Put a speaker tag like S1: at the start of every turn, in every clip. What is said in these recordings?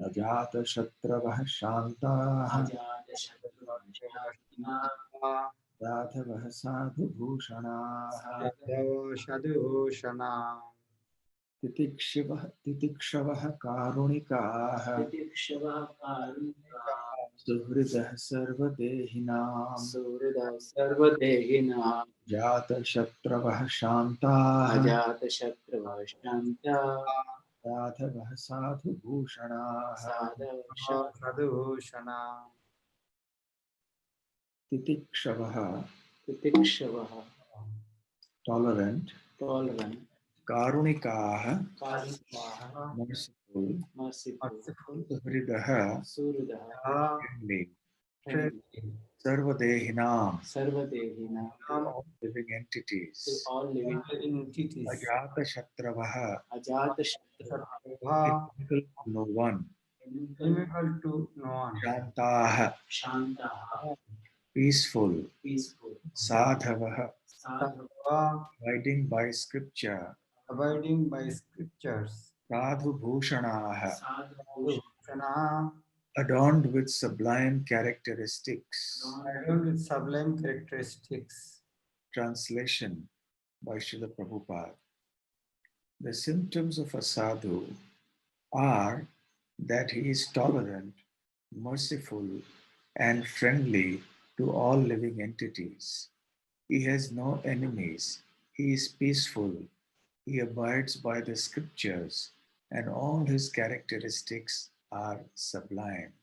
S1: अजातशत्रवः शान्ताः साधवः साधुभूषणाः
S2: साधुभूषणा
S1: तितिक्षवः कारुणिकाः सुहृदः सर्वदेहिनां
S2: सर्वदेहिनां
S1: जातशत्रवः शान्ताः साधवः साधुभूषणाः
S2: साधुभूषणा
S1: तितिक्षवः
S2: तितिक्षवः
S1: tolerant, कारुणिकाः merciful,
S2: merciful
S1: सुहृदः friendly,
S2: friendly
S1: सर्वदेहिनां
S2: सर्वदेहिनां
S1: all living entities,
S2: all living entities
S1: अजातशत्रवः
S2: Sattva
S1: inimical to no one,
S2: inimical to no one
S1: शान्ताः peaceful, साधवः
S2: Sattva
S1: abiding by scripture,
S2: abiding by scriptures
S1: साधुभूषणाः
S2: Sadhubhusana
S1: adorned with sublime characteristics.
S2: adorned with sublime characteristics.
S1: Translation by Srila Prabhupada. The symptoms of a sadhu are that he is tolerant, merciful, and friendly to all living entities. He has no enemies. He is peaceful. He abides by the scriptures, and all his characteristics are sublime.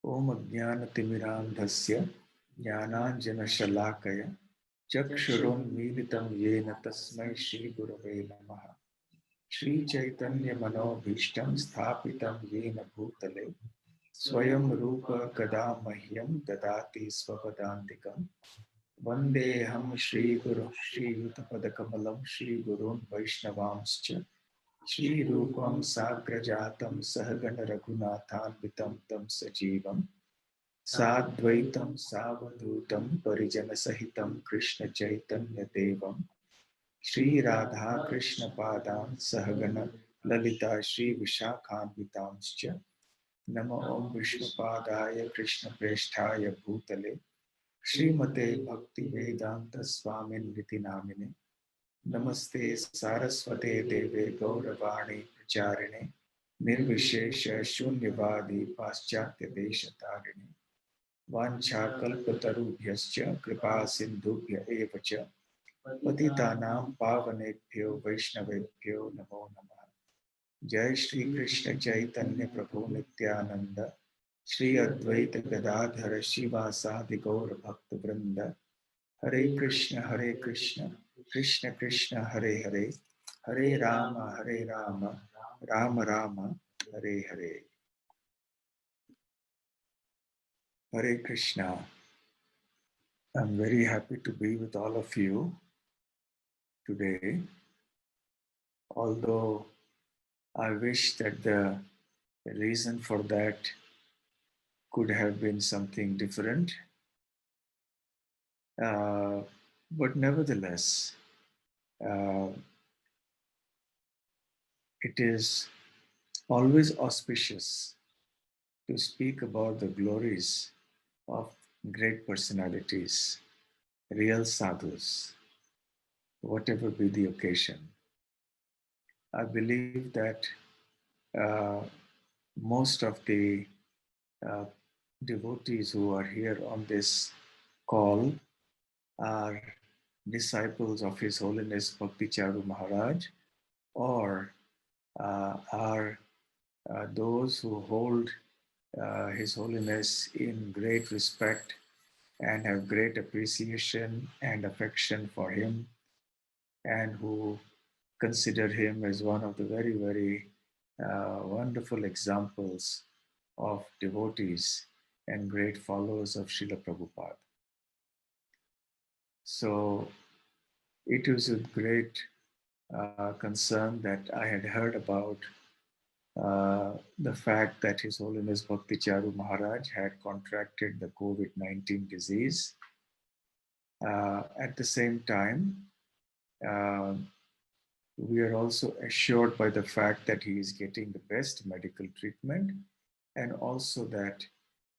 S1: Om Ajnanatimirandhasya Jnananjanashalakaya Chakshurunmilitam Yena Tasmai Shri Gurave Namaha Shri Chaitanya Manobhishtam Sthapitam Yena Bhutale Swayam Rupa Kada Mahyam Dadati Swapadandikam Vandeham Shri Guru Shri Yutapadakamalam Shri Gurun Vaishnavamscha Shri Rupam Sagrajatam Sahagana Raghunathanvitam Tam Sajivam Sadvaitam Savadutam Parijana Sahitam Krishna Chaitanya Devam Shri Radha Krishna Padam Sahagana Lalita Shri Vishakhanvitamscha Nama Om Vishnupadaya Krishna Presthaya Bhutale Srimate Bhakti Vedanta Swamin Niti Namine Namaste Saraswate Deve Gauravani Pracharine Nirvishesha Shunyavadi Paschatya Deshatarine Vanchakalpatarubhyascha Kripa Sindhubhya eva cha Patitanam Pavanebhyo Vaishnavebhyo Namo Namah Jai Shri Krishna Chaitanya Prabhu Nityananda Shri Advaita Gadadhara Shivasadi Gaura Bhakta Vrinda Hare Krishna Krishna Krishna Hare Hare Hare Rama Rama Rama Hare Hare Hare Krishna. I'm very happy to be with all of you today, although I wish that the reason for that could have been something different. But nevertheless, it is always auspicious to speak about the glories of great personalities, real sadhus, whatever be the occasion. I believe that most of the devotees who are here on this call are disciples of His Holiness Bhakti Charu Maharaj, or are those who hold His Holiness in great respect and have great appreciation and affection for him, and who consider him as one of the very, very wonderful examples of devotees and great followers of Srila Prabhupada. So it was with great concern that I had heard about the fact that His Holiness Bhakti Charu Maharaj had contracted the COVID-19 disease. At the same time, We are also assured by the fact that he is getting the best medical treatment, and also that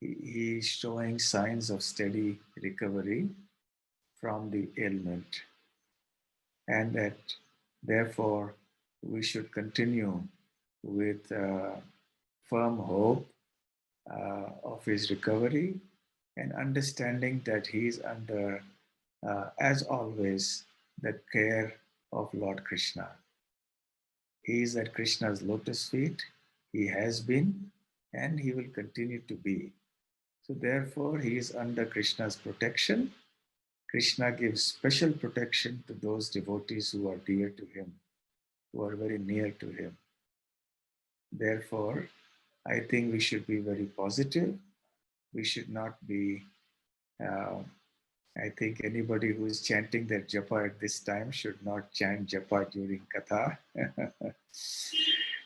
S1: he is showing signs of steady recovery from the ailment, and that therefore we should continue with firm hope of his recovery, and understanding that he is under, as always, the care of Lord Krishna. He is at Krishna's lotus feet. He has been and he will continue to be. So, therefore, he is under Krishna's protection. Krishna gives special protection to those devotees who are dear to him, who are very near to him. Therefore, I think we should be very positive. We should not be, I think anybody who is chanting their japa at this time should not chant japa during katha.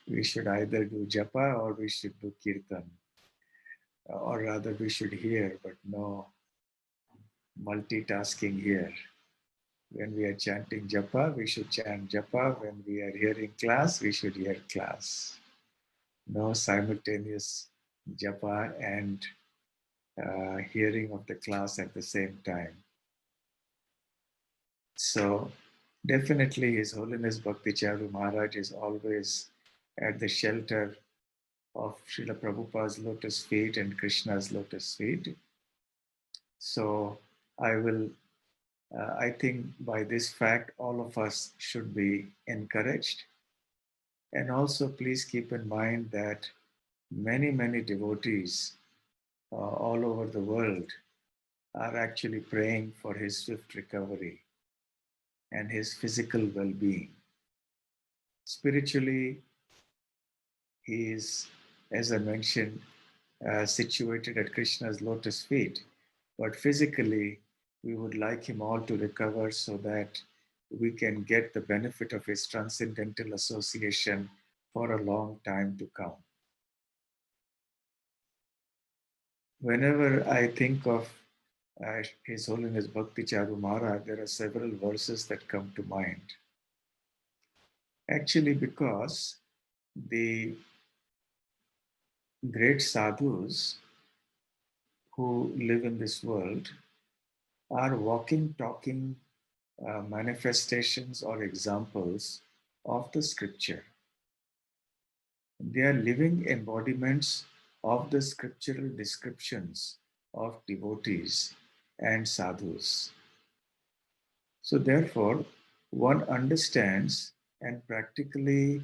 S1: We should either do japa or we should do kirtan, or rather we should hear, but no multitasking here. When we are chanting japa, we should chant japa. When we are hearing class, we should hear class. No simultaneous japa and hearing of the class at the same time. So definitely His Holiness Bhakti Charu Maharaj is always at the shelter of Srila Prabhupada's lotus feet and Krishna's lotus feet. So I think by this fact, all of us should be encouraged. And also please keep in mind that many devotees all over the world are actually praying for his swift recovery and his physical well-being. Spiritually, he is, as I mentioned, situated at Krishna's lotus feet. But physically, we would like him all to recover so that we can get the benefit of his transcendental association for a long time to come. Whenever I think of His Holiness Bhakti Charu Maharaj, there are several verses that come to mind. Actually, because the great sadhus who live in this world are walking, talking manifestations or examples of the scripture. They are living embodiments of the scriptural descriptions of devotees and sadhus. So, therefore, one understands and practically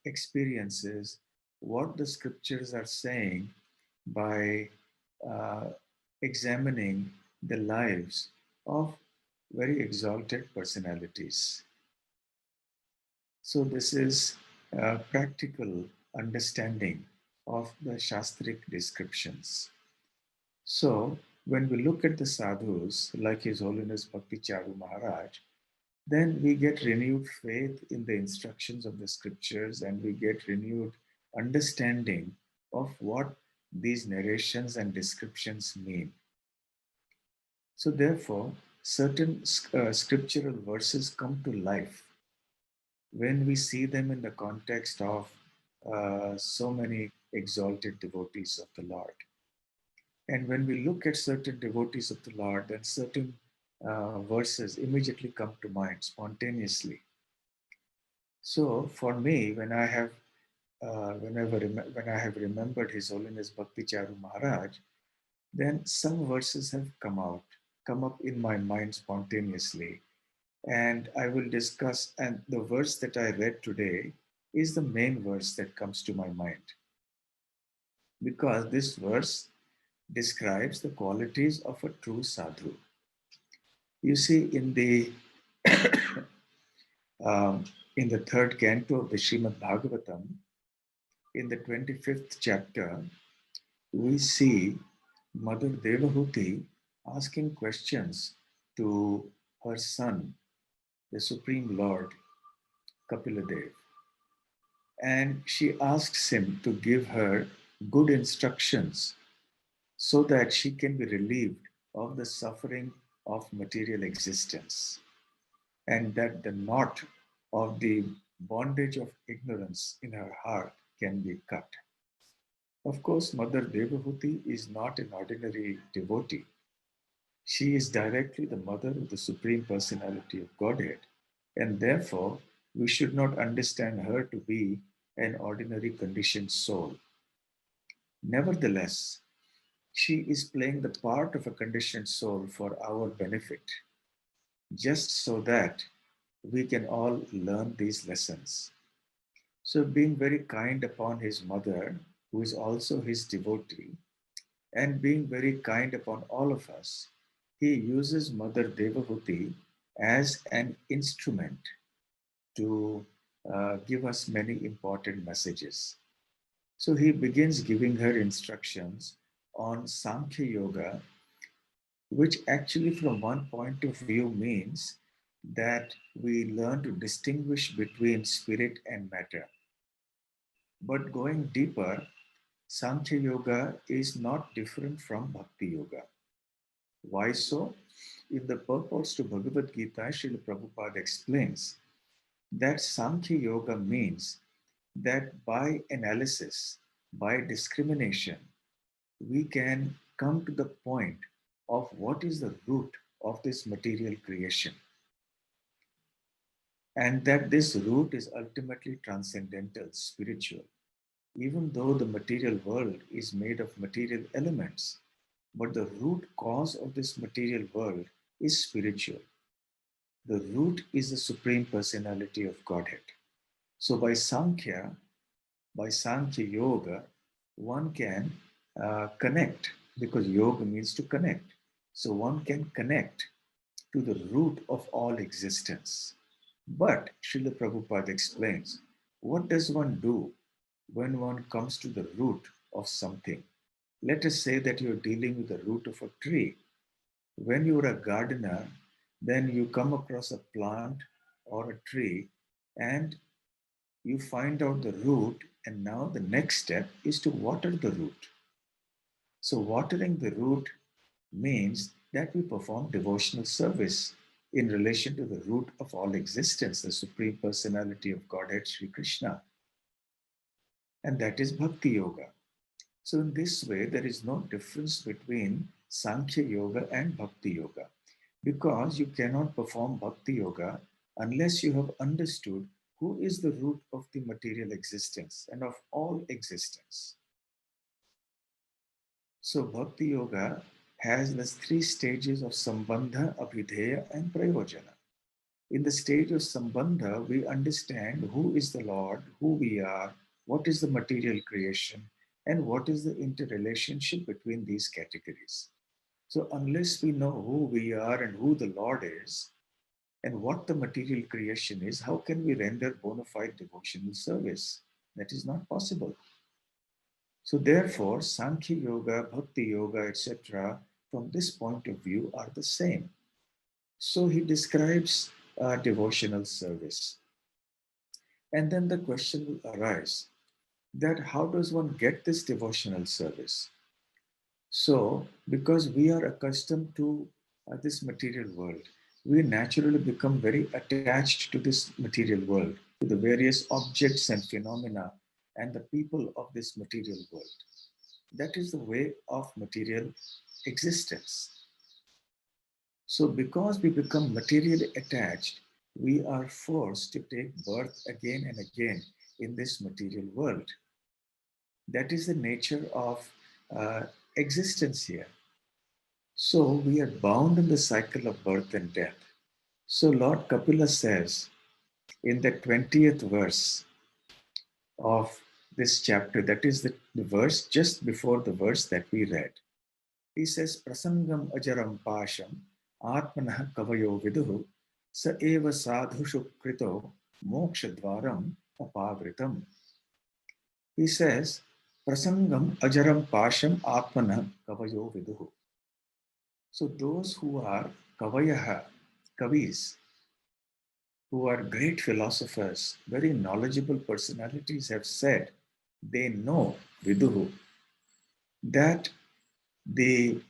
S1: experiences what the scriptures are saying by uh, examining the lives of very exalted personalities. So, this is a practical understanding of the Shastric descriptions. So, when we look at the sadhus, like His Holiness Bhakti Charu Maharaj, then we get renewed faith in the instructions of the scriptures, and we get renewed understanding of what these narrations and descriptions mean. So, therefore, certain scriptural verses come to life when we see them in the context of so many exalted devotees of the Lord. And when we look at certain devotees of the Lord, then certain verses immediately come to mind spontaneously. So for me, when I have when I have remembered His Holiness Bhakti Charu Maharaj, then some verses have come up in my mind spontaneously, and I will discuss. And the verse that I read today is the main verse that comes to my mind, because this verse describes the qualities of a true sadhu. You see, um, in the third canto of the Srimad Bhagavatam, in the 25th chapter, we see Mother Devahuti asking questions to her son, the Supreme Lord, Kapiladev. And she asks him to give her good instructions so that she can be relieved of the suffering of material existence, and that the knot of the bondage of ignorance in her heart can be cut. Of course, Mother Devahuti is not an ordinary devotee. She is directly the mother of the Supreme Personality of Godhead, and therefore we should not understand her to be an ordinary conditioned soul. Nevertheless, she is playing the part of a conditioned soul for our benefit, just so that we can all learn these lessons. So, being very kind upon his mother, who is also his devotee, and being very kind upon all of us, he uses Mother Devahuti as an instrument to give us many important messages. So he begins giving her instructions on Sankhya Yoga, which actually, from one point of view, means that we learn to distinguish between spirit and matter. But going deeper, Sankhya Yoga is not different from Bhakti Yoga. Why so? In the purports to Bhagavad Gita, Srila Prabhupada explains that Sankhya Yoga means that by analysis, by discrimination, we can come to the point of what is the root of this material creation. And that this root is ultimately transcendental, spiritual. Even though the material world is made of material elements, but the root cause of this material world is spiritual. The root is the Supreme Personality of Godhead. So by Sankhya Yoga, one can connect, because yoga means to connect. So one can connect to the root of all existence. But Srila Prabhupada explains, what does one do when one comes to the root of something? Let us say that you're dealing with the root of a tree. When you're a gardener, then you come across a plant or a tree and you find out the root, and now the next step is to water the root. So, watering the root means that we perform devotional service in relation to the root of all existence, the Supreme Personality of Godhead, Sri Krishna. And that is Bhakti Yoga. So, in this way, there is no difference between Sankhya Yoga and Bhakti Yoga, because you cannot perform Bhakti Yoga unless you have understood who is the root of the material existence and of all existence. So, Bhakti Yoga has the three stages of Sambandha, Abhidheya, and Prayojana. In the stage of Sambandha, we understand who is the Lord, who we are, what is the material creation, and what is the interrelationship between these categories. So, unless we know who we are and who the Lord is, and what the material creation is, how can we render bona fide devotional service? That is not possible. So, therefore, Sankhya Yoga, Bhakti Yoga, etc., from this point of view, are the same. So, he describes devotional service. And then the question will arise that how does one get this devotional service? So, because we are accustomed to this material world, we naturally become very attached to this material world, to the various objects and phenomena and the people of this material world. That is the way of material existence. So, because we become materially attached, we are forced to take birth again and again in this material world. That is the nature of existence here. So we are bound in the cycle of birth and death. So Lord Kapila says in the 20th verse of this chapter, that is the verse just before the verse that we read. He says, Prasangam ajaram pasham atmanah kavayo viduhu sa eva sadhushu krito mokshadvaram apavritam. He says, Prasangam ajaram pasham atmanah kavayo viduhu. So those who are kavayaha, kavis, who are great philosophers, very knowledgeable personalities have said, they know, viduhu, that the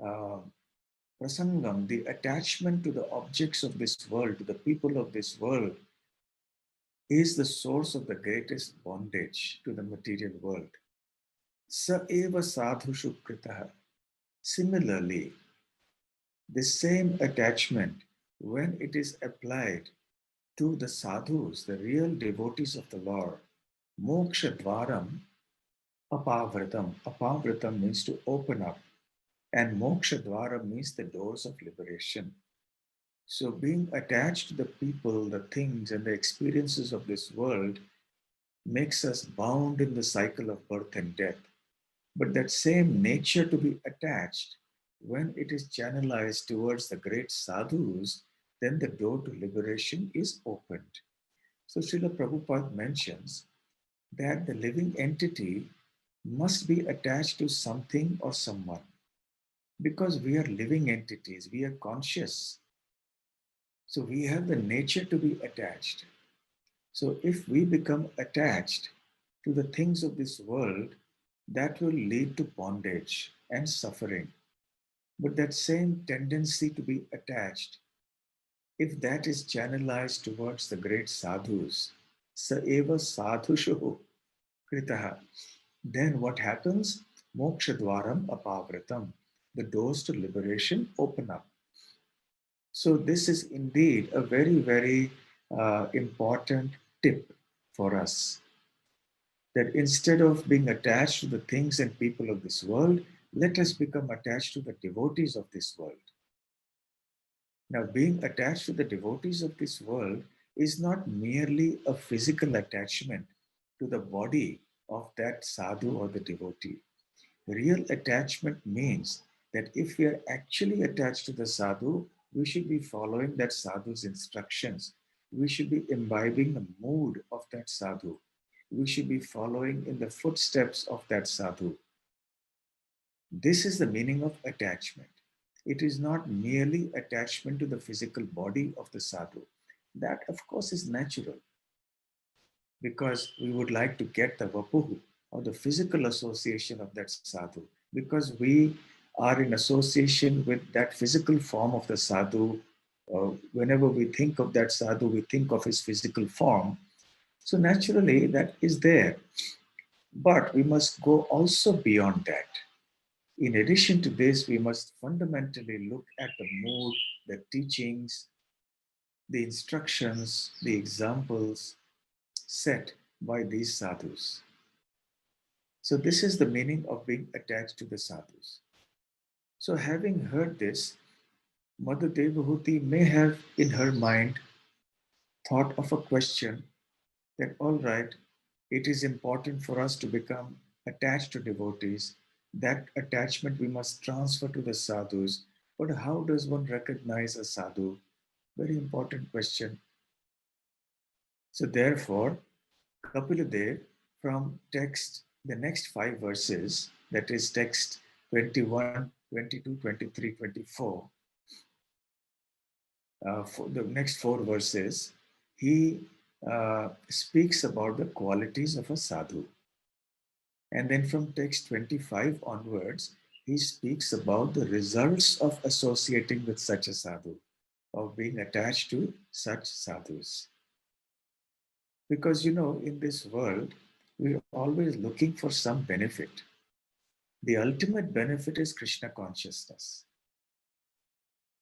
S1: uh, prasangam, the attachment to the objects of this world, to the people of this world, is the source of the greatest bondage to the material world. Sa eva sadhushu kritaha. Similarly, the same attachment, when it is applied to the sadhus, the real devotees of the Lord, moksha dvaram apavritam. Apavritam means to open up, and moksha dvaram means the doors of liberation. So, being attached to the people, the things, and the experiences of this world makes us bound in the cycle of birth and death. But that same nature to be attached, when it is channelized towards the great sadhus, then the door to liberation is opened. So Srila Prabhupada mentions that the living entity must be attached to something or someone because we are living entities, we are conscious. So we have the nature to be attached. So if we become attached to the things of this world, that will lead to bondage and suffering. But that same tendency to be attached, if that is channelized towards the great sadhus, sa eva sadhushu kritaha, then what happens? Moksha dwaram apavritam. The doors to liberation open up. So this is indeed a very, very important tip for us, that instead of being attached to the things and people of this world, let us become attached to the devotees of this world. Now, being attached to the devotees of this world is not merely a physical attachment to the body of that sadhu or the devotee. Real attachment means that if we are actually attached to the sadhu, we should be following that sadhu's instructions. We should be imbibing the mood of that sadhu. We should be following in the footsteps of that sadhu. This is the meaning of attachment. It is not merely attachment to the physical body of the sadhu. That, of course, is natural because we would like to get the vapuhu or the physical association of that sadhu because we are in association with that physical form of the sadhu. Whenever we think of that sadhu, we think of his physical form. So naturally, that is there. But we must go also beyond that. In addition to this, we must fundamentally look at the mood, the teachings, the instructions, the examples set by these sadhus. So, this is the meaning of being attached to the sadhus. So, having heard this, Mother Devahuti may have in her mind thought of a question that, all right, it is important for us to become attached to devotees. That attachment we must transfer to the sadhus. But how does one recognize a sadhu? Very important question. So, therefore, Kapila Dev from text, the next five verses, that is text 21, 22, 23, 24, for the next four verses, he speaks about the qualities of a sadhu. And then from text 25 onwards, he speaks about the results of associating with such a sadhu, of being attached to such sadhus. Because, in this world, we're always looking for some benefit. The ultimate benefit is Krishna consciousness.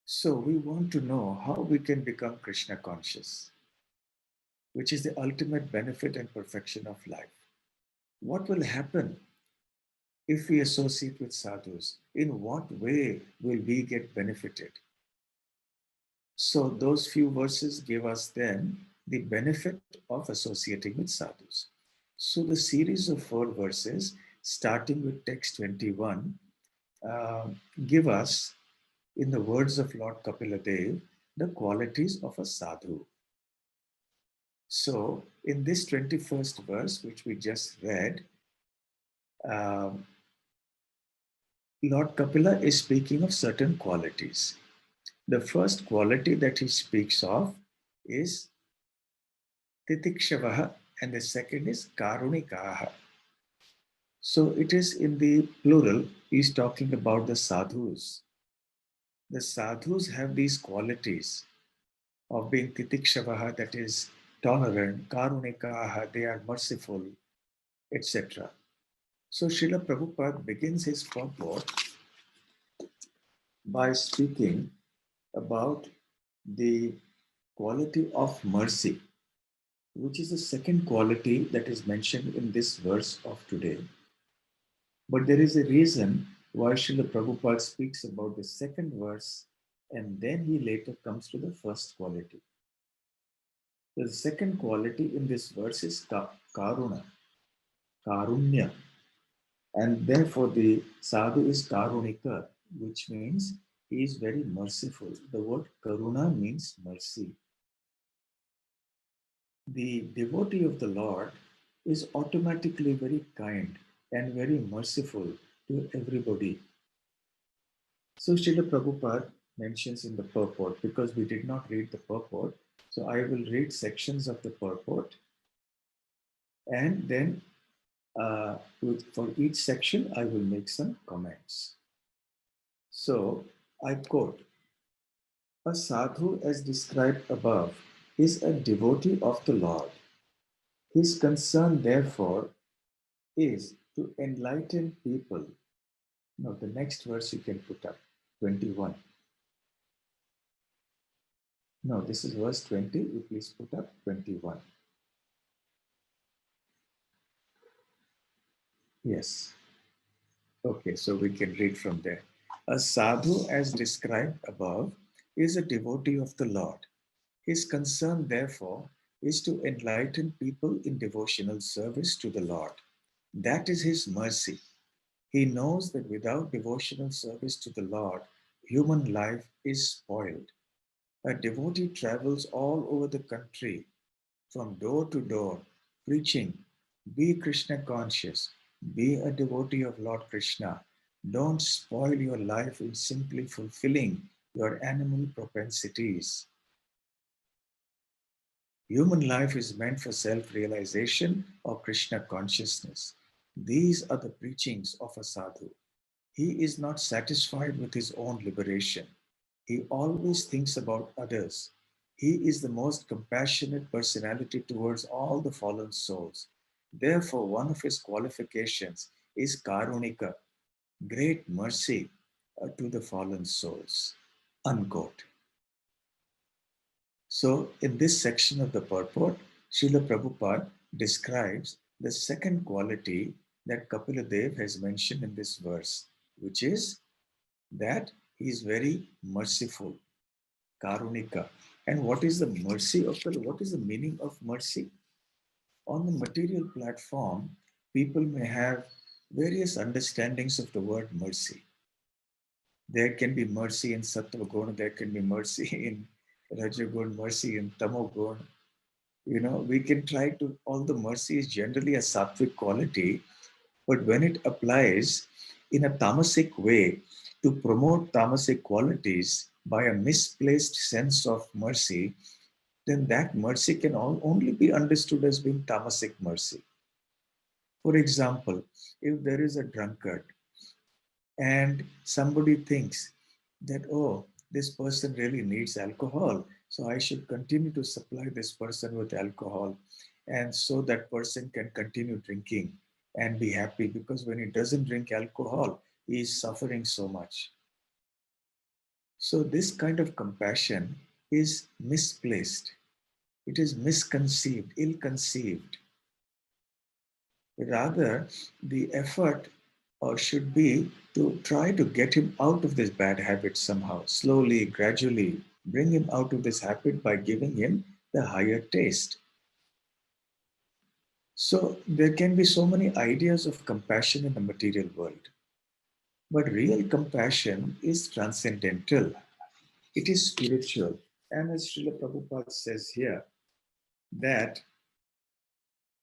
S1: So we want to know how we can become Krishna conscious, which is the ultimate benefit and perfection of life. What will happen if we associate with sadhus? In what way will we get benefited? So those few verses give us then the benefit of associating with sadhus. So the series of four verses, starting with text 21, uh, give us, in the words of Lord Kapila Dev, the qualities of a sadhu. So in this 21st verse, which we just read, um, Lord Kapila is speaking of certain qualities. The first quality that he speaks of is titikshavaha, and the second is karunikaha. So it is in the plural, he's talking about the sadhus. The sadhus have these qualities of being titikshavaha, that is tolerant, karunikaha, they are merciful, etc. So Srila Prabhupada begins his purport by speaking about the quality of mercy, which is the second quality that is mentioned in this verse of today. But there is a reason why Srila Prabhupada speaks about the second verse and then he later comes to the first quality. The second quality in this verse is karuna, karunya, and therefore the sadhu is karunika, which means he is very merciful. The word karuna means mercy. The devotee of the Lord is automatically very kind and very merciful to everybody. So Srila Prabhupada mentions in the purport, because we did not read the purport, so I will read sections of the purport and then for each section I will make some comments. So I quote, a sadhu as described above is a devotee of the Lord. His concern therefore is to enlighten people. Now the next verse you can put up, 21. No, this is verse 20. You please put up 21. Yes. Okay, so we can read from there. A sadhu, as described above, is a devotee of the Lord. His concern, therefore, is to enlighten people in devotional service to the Lord. That is his mercy. He knows that without devotional service to the Lord, human life is spoiled. A devotee travels all over the country from door to door, preaching, be Krishna conscious, be a devotee of Lord Krishna. Don't spoil your life in simply fulfilling your animal propensities. Human life is meant for self-realization or Krishna consciousness. These are the preachings of a sadhu. He is not satisfied with his own liberation. He always thinks about others. He is the most compassionate personality towards all the fallen souls. Therefore, one of his qualifications is karunika, great mercy to the fallen souls. Unquote. So, in this section of the purport, Srila Prabhupada describes the second quality that Kapila Dev has mentioned in this verse, which is that he is very merciful, karunika. And what is the mercy of the, what is the meaning of mercy? On the material platform, people may have various understandings of the word mercy. There can be mercy in Sattva Guna, there can be mercy in Rajagun, mercy in Tamogun. You know, we can try to, all the mercy is generally a sattvic quality, but when it applies in a tamasic way to promote tamasic qualities by a misplaced sense of mercy, then that mercy can only be understood as being tamasic mercy. For example, if there is a drunkard and somebody thinks that, oh, this person really needs alcohol, so I should continue to supply this person with alcohol, and so that person can continue drinking and be happy, because when he doesn't drink alcohol, he is suffering so much. So this kind of compassion is misplaced. It is misconceived, ill-conceived. Rather, the effort should be to try to get him out of this bad habit somehow, slowly, gradually, bring him out of this habit by giving him the higher taste. So there can be so many ideas of compassion in the material world. But real compassion is transcendental. It is spiritual. And as Srila Prabhupada says here, that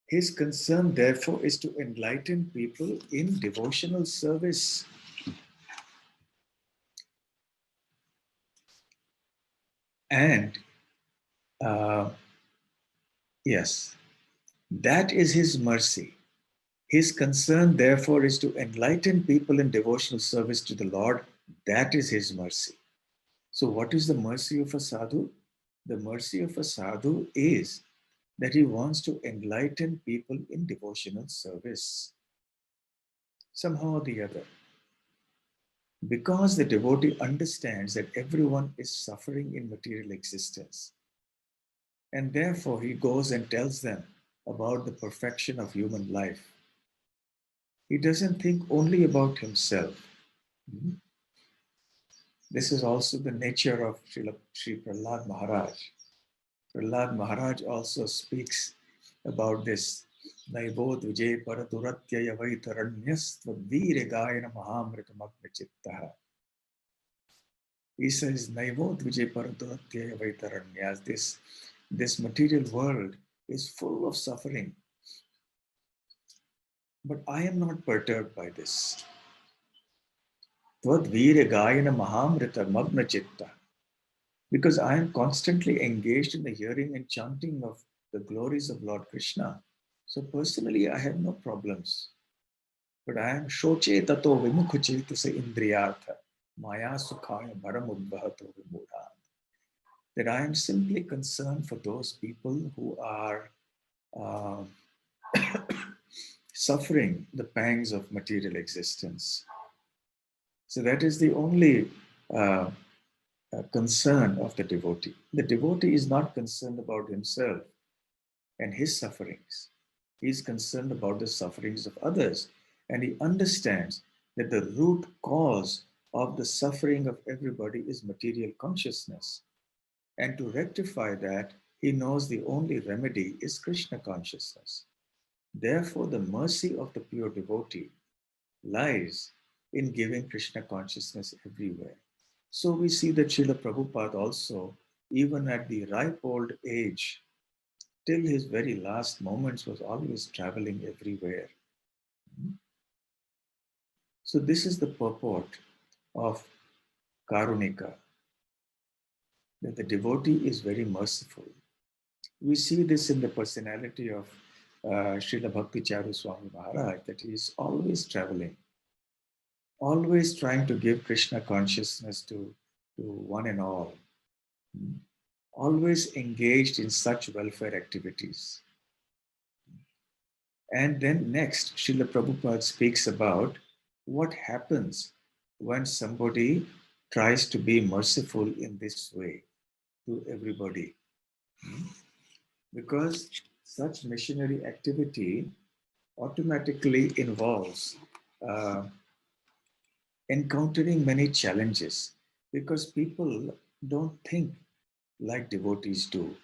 S1: his concern, therefore, is to enlighten people in devotional service. And yes, that is his mercy. His concern, therefore, is to enlighten people in devotional service to the Lord. That is his mercy. So, what is the mercy of a sadhu? The mercy of a sadhu is that he wants to enlighten people in devotional service, somehow or the other. Because the devotee understands that everyone is suffering in material existence, and therefore he goes and tells them about the perfection of human life. He doesn't think only about himself. This is also the nature of Sri Prahlad Maharaj. Prahlad Maharaj also speaks about this. Naivo dvije paraduratyaya vaitaranyastvadvire gayana mahamritamagna chittaha. He says, Naivo dvije paraduratyaya vaitaranyas. This material world is full of suffering. But I am not perturbed by this. Tvadvire gayana mahamrita magna chitta. Because I am constantly engaged in the hearing and chanting of the glories of Lord Krishna. So personally, I have no problems. But I am shoche tato vimukhuchetase indriyartha maya sukhaya bharamudbhahato vimudha. That I am simply concerned for those people who are uh, suffering the pangs of material existence. So that is the only concern of the devotee. The devotee is not concerned about himself and his sufferings. He is concerned about the sufferings of others. And he understands that the root cause of the suffering of everybody is material consciousness. And to rectify that, he knows the only remedy is Krishna consciousness. Therefore, the mercy of the pure devotee lies in giving Krishna consciousness everywhere. So we see that Srila Prabhupada also, even at the ripe old age, till his very last moments, was always traveling everywhere. So this is the purport of Karunika, that the devotee is very merciful. We see this in the personality of Srila Bhakti Charu Swami Maharaj, that he is always traveling, always trying to give Krishna consciousness to one and all, always engaged in such welfare activities. And then next, Srila Prabhupada speaks about what happens when somebody tries to be merciful in this way to everybody. Because such missionary activity automatically involves encountering many challenges, because people don't think like devotees do.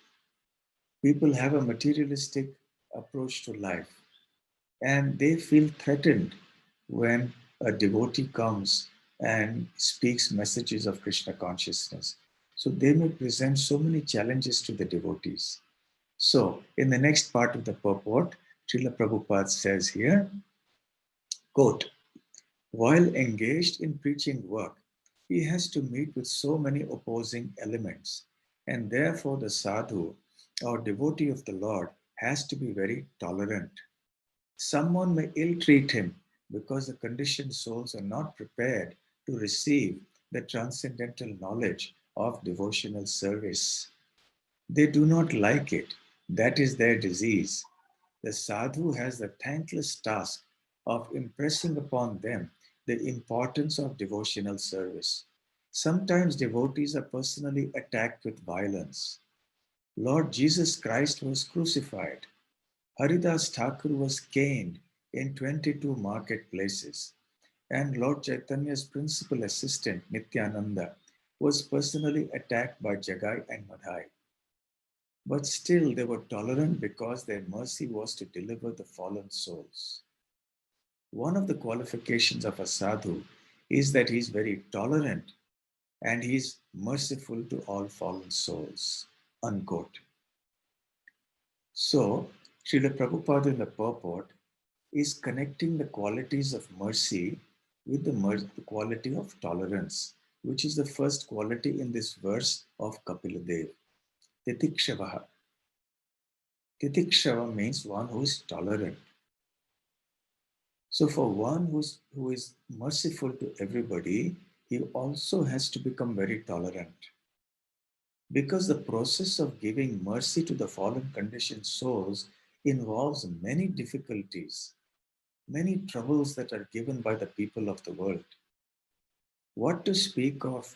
S1: People have a materialistic approach to life, and they feel threatened when a devotee comes and speaks messages of Krishna consciousness. So they may present so many challenges to the devotees. So in the next part of the purport, Srila Prabhupada says here, quote, while engaged in preaching work, he has to meet with so many opposing elements, and therefore the sadhu or devotee of the Lord has to be very tolerant. Someone may ill treat him because the conditioned souls are not prepared to receive the transcendental knowledge of devotional service. They do not like it. That is their disease. The sadhu has the thankless task of impressing upon them the importance of devotional service. Sometimes devotees are personally attacked with violence. Lord Jesus Christ was crucified. Haridas Thakur was caned in 22 marketplaces, and Lord Chaitanya's principal assistant, Nityananda, was personally attacked by Jagai and Madhai. But still, they were tolerant because their mercy was to deliver the fallen souls. One of the qualifications of a sadhu is that he is very tolerant and he is merciful to all fallen souls. Unquote. So, Srila Prabhupada in the purport is connecting the qualities of mercy with the quality of tolerance, which is the first quality in this verse of Kapila Dev. Titikshavaha. Titikshava means one who is tolerant. So for one who is merciful to everybody, he also has to become very tolerant. because the process of giving mercy to the fallen conditioned souls involves many difficulties, many troubles that are given by the people of the world. What to speak of,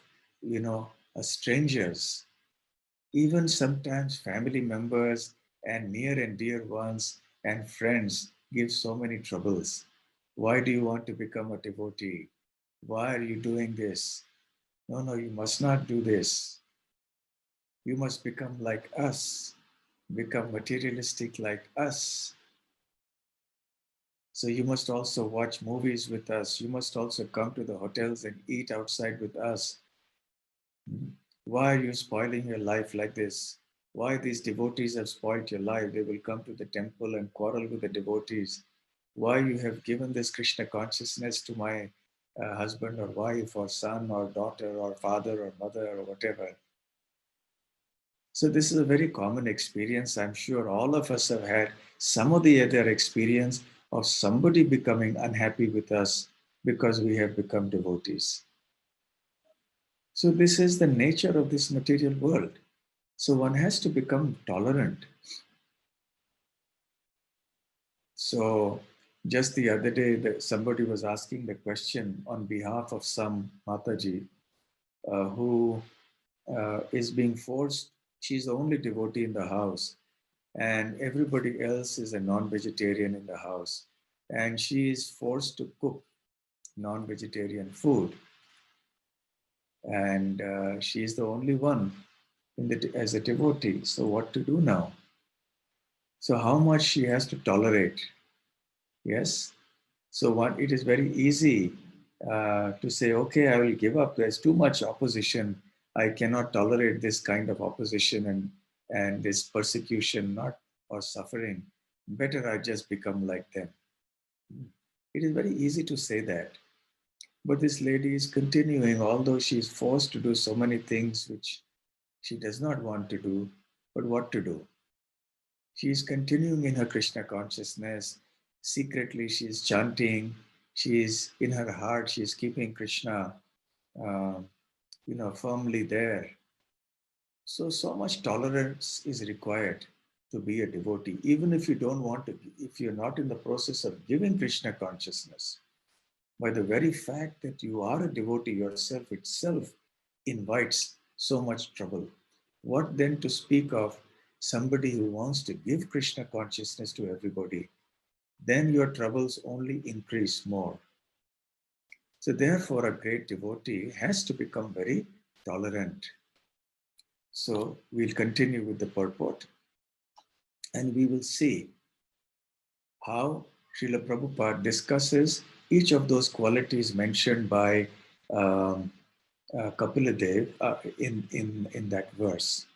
S1: strangers, even sometimes family members and near and dear ones and friends give so many troubles. Why do you want to become a devotee? Why are you doing this? No, no, you must not do this. You must become like us, become materialistic like us. So you must also watch movies with us. You must also come to the hotels and eat outside with us. Why are you spoiling your life like this? Why these devotees have spoiled your life? They will come to the temple and quarrel with the devotees. Why you have given this Krishna consciousness to my husband or wife or son or daughter or father or mother or whatever. So this is a very common experience. I'm sure all of us have had some of the other experience of somebody becoming unhappy with us because we have become devotees. So this is the nature of this material world. So one has to become tolerant. So just the other day, somebody was asking the question on behalf of some Mataji who is being forced. She's the only devotee in the house, and everybody else is a non-vegetarian in the house. And she is forced to cook non-vegetarian food. And she is the only one as a devotee. So what to do now? So how much she has to tolerate? Yes. So it is very easy to say, okay, I will give up. There's too much opposition. I cannot tolerate this kind of opposition and this persecution, not or suffering. Better I just become like them. It is very easy to say that. But this lady is continuing, although she is forced to do so many things which she does not want to do. But what to do? She is continuing in her Krishna consciousness. Secretly, she is chanting. She is in her heart. She is keeping Krishna, uh, firmly there. So much tolerance is required to be a devotee. Even if you don't want to, if you're not in the process of giving Krishna consciousness, by the very fact that you are a devotee yourself itself invites so much trouble. What then to speak of somebody who wants to give Krishna consciousness to everybody? Then your troubles only increase more. So, therefore, a great devotee has to become very tolerant. So, we'll continue with the purport and we will see how Srila Prabhupada discusses each of those qualities mentioned by um, Kapila Dev in that verse.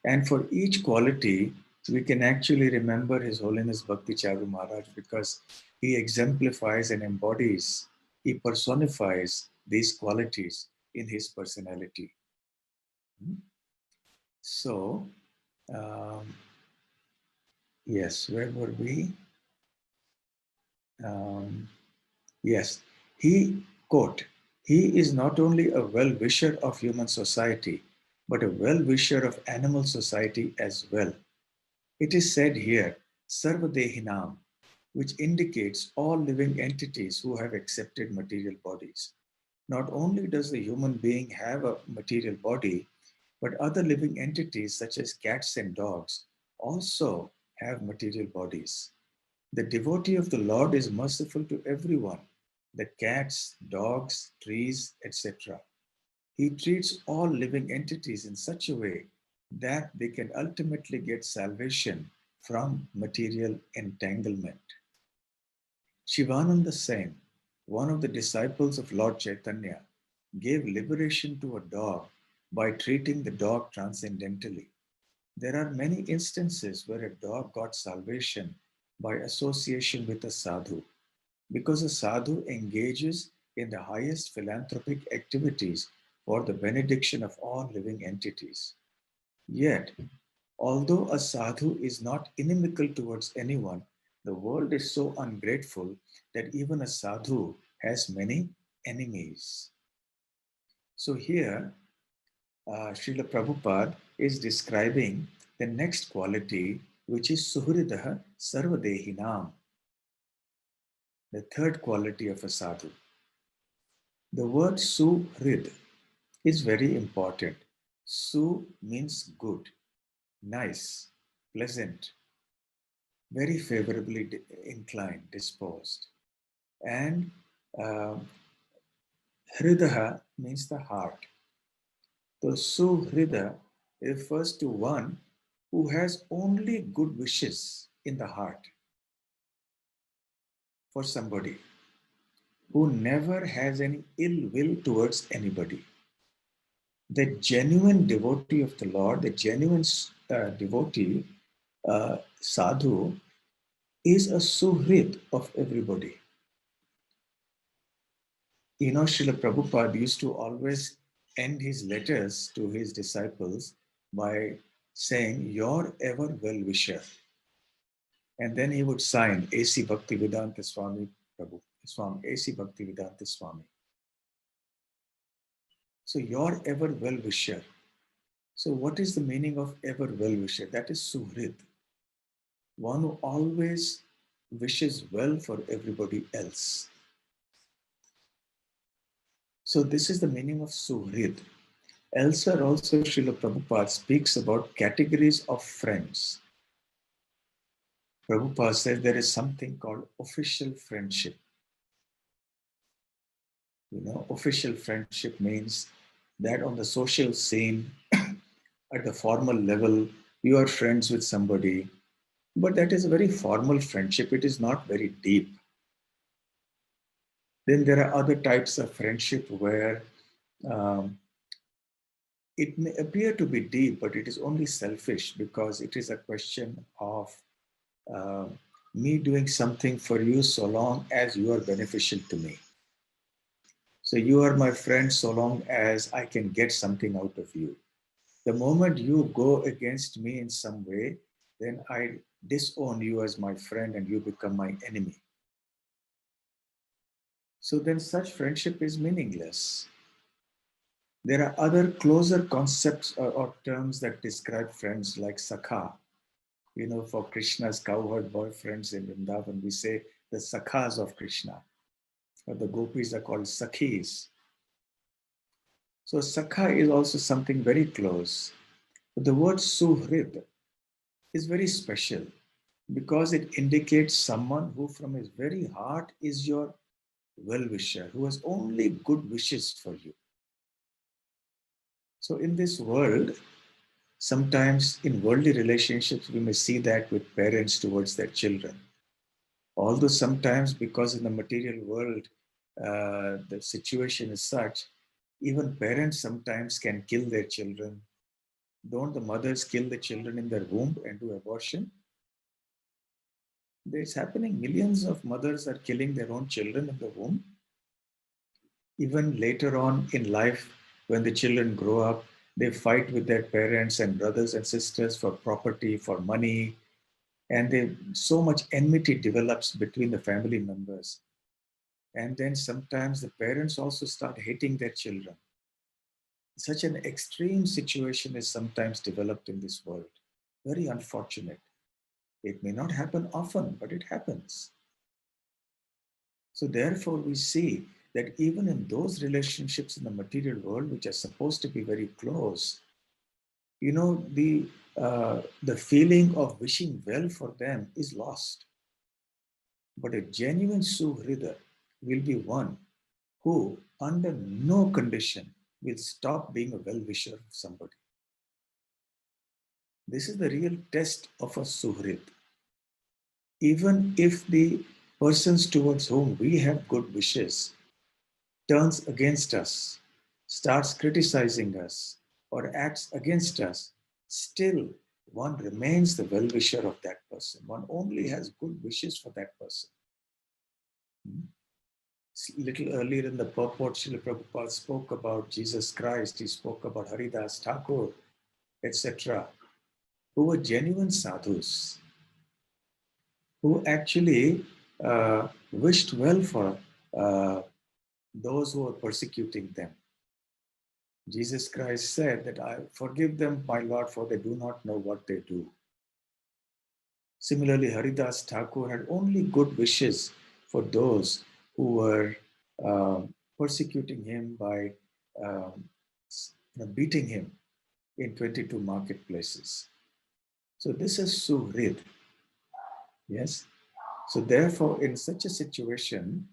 S1: And for each quality, we can actually remember His Holiness Bhakti Charu Maharaj because he exemplifies and embodies, he personifies these qualities in his personality. So, um, yes, where were we? Um, yes, he, quote, he is not only a well-wisher of human society, but a well-wisher of animal society as well. It is said here, Sarvadehinam, which indicates all living entities who have accepted material bodies. Not only does the human being have a material body, but other living entities such as cats and dogs also have material bodies. The devotee of the Lord is merciful to everyone, the cats, dogs, trees, etc. He treats all living entities in such a way that they can ultimately get salvation from material entanglement. Shivananda Sen, one of the disciples of Lord Chaitanya, gave liberation to a dog by treating the dog transcendentally. There are many instances where a dog got salvation by association with a sadhu, because a sadhu engages in the highest philanthropic activities for the benediction of all living entities. Yet, although a sadhu is not inimical towards anyone, the world is so ungrateful that even a sadhu has many enemies. So here, Srila Prabhupada is describing the next quality, which is Suhridaha Sarvadehinam, the third quality of a sadhu. The word Suhrid is very important. Su means good, nice, pleasant, very favorably inclined, disposed. And um, Hridaha means the heart. So Suhrida refers to one who has only good wishes in the heart for somebody, who never has any ill will towards anybody. The genuine devotee of the Lord, the genuine devotee, sadhu, is a suhrid of everybody. You know, Srila Prabhupada used to always end his letters to his disciples by saying, "Your ever well wisher." And then he would sign A.C. Bhaktivedanta Swami Prabhu, Swami, A.C. Bhaktivedanta Swami. So, your ever well wisher. So, what is the meaning of ever well wisher? That is Suhrid, one who always wishes well for everybody else. So, this is the meaning of Suhrid. Elsewhere, also, Srila Prabhupada speaks about categories of friends. Prabhupada says there is something called official friendship. You know, official friendship means that on the social scene, at the formal level, you are friends with somebody, but that is a very formal friendship. It is not very deep. Then there are other types of friendship where um, it may appear to be deep, but it is only selfish because it is a question of uh, me doing something for you so long as you are beneficial to me. So you are my friend so long as I can get something out of you. The moment you go against me in some way, then I disown you as my friend and you become my enemy. So then such friendship is meaningless. There are other closer concepts or terms that describe friends like Sakha. You know, for Krishna's cowherd boyfriends in Vrindavan, we say the Sakhas of Krishna, or the gopis are called Sakhis. So Sakha is also something very close. But the word Suhrid is very special because it indicates someone who from his very heart is your well-wisher, who has only good wishes for you. So in this world, sometimes in worldly relationships, we may see that with parents towards their children. Although sometimes because in the material world, the situation is such, even parents sometimes can kill their children. Don't the mothers kill the children in their womb and do abortion? It's happening. Millions of mothers are killing their own children in the womb. Even later on in life, when the children grow up, they fight with their parents and brothers and sisters for property, for money, and so much enmity develops between the family members. And then sometimes the parents also start hating their children. Such an extreme situation is sometimes developed in this world. Very unfortunate. It may not happen often, but it happens. So therefore, we see that even in those relationships in the material world, which are supposed to be very close, you know, the feeling of wishing well for them is lost. But a genuine suhrida will be one who, under no condition, will stop being a well-wisher of somebody. This is the real test of a suhrid. Even if the persons towards whom we have good wishes turns against us, starts criticizing us, or acts against us, still one remains the well wisher of that person. One only has good wishes for that person. Little earlier in the purport, Srila Prabhupada spoke about Jesus Christ, he spoke about Haridas Thakur, etc., who were genuine sadhus, who actually wished well for those who were persecuting them. Jesus Christ said that I forgive them, my Lord, for they do not know what they do. Similarly, Haridas Thakur had only good wishes for those who were persecuting him by um, beating him in 22 marketplaces. So this is Suhrid. Yes. So therefore, in such a situation,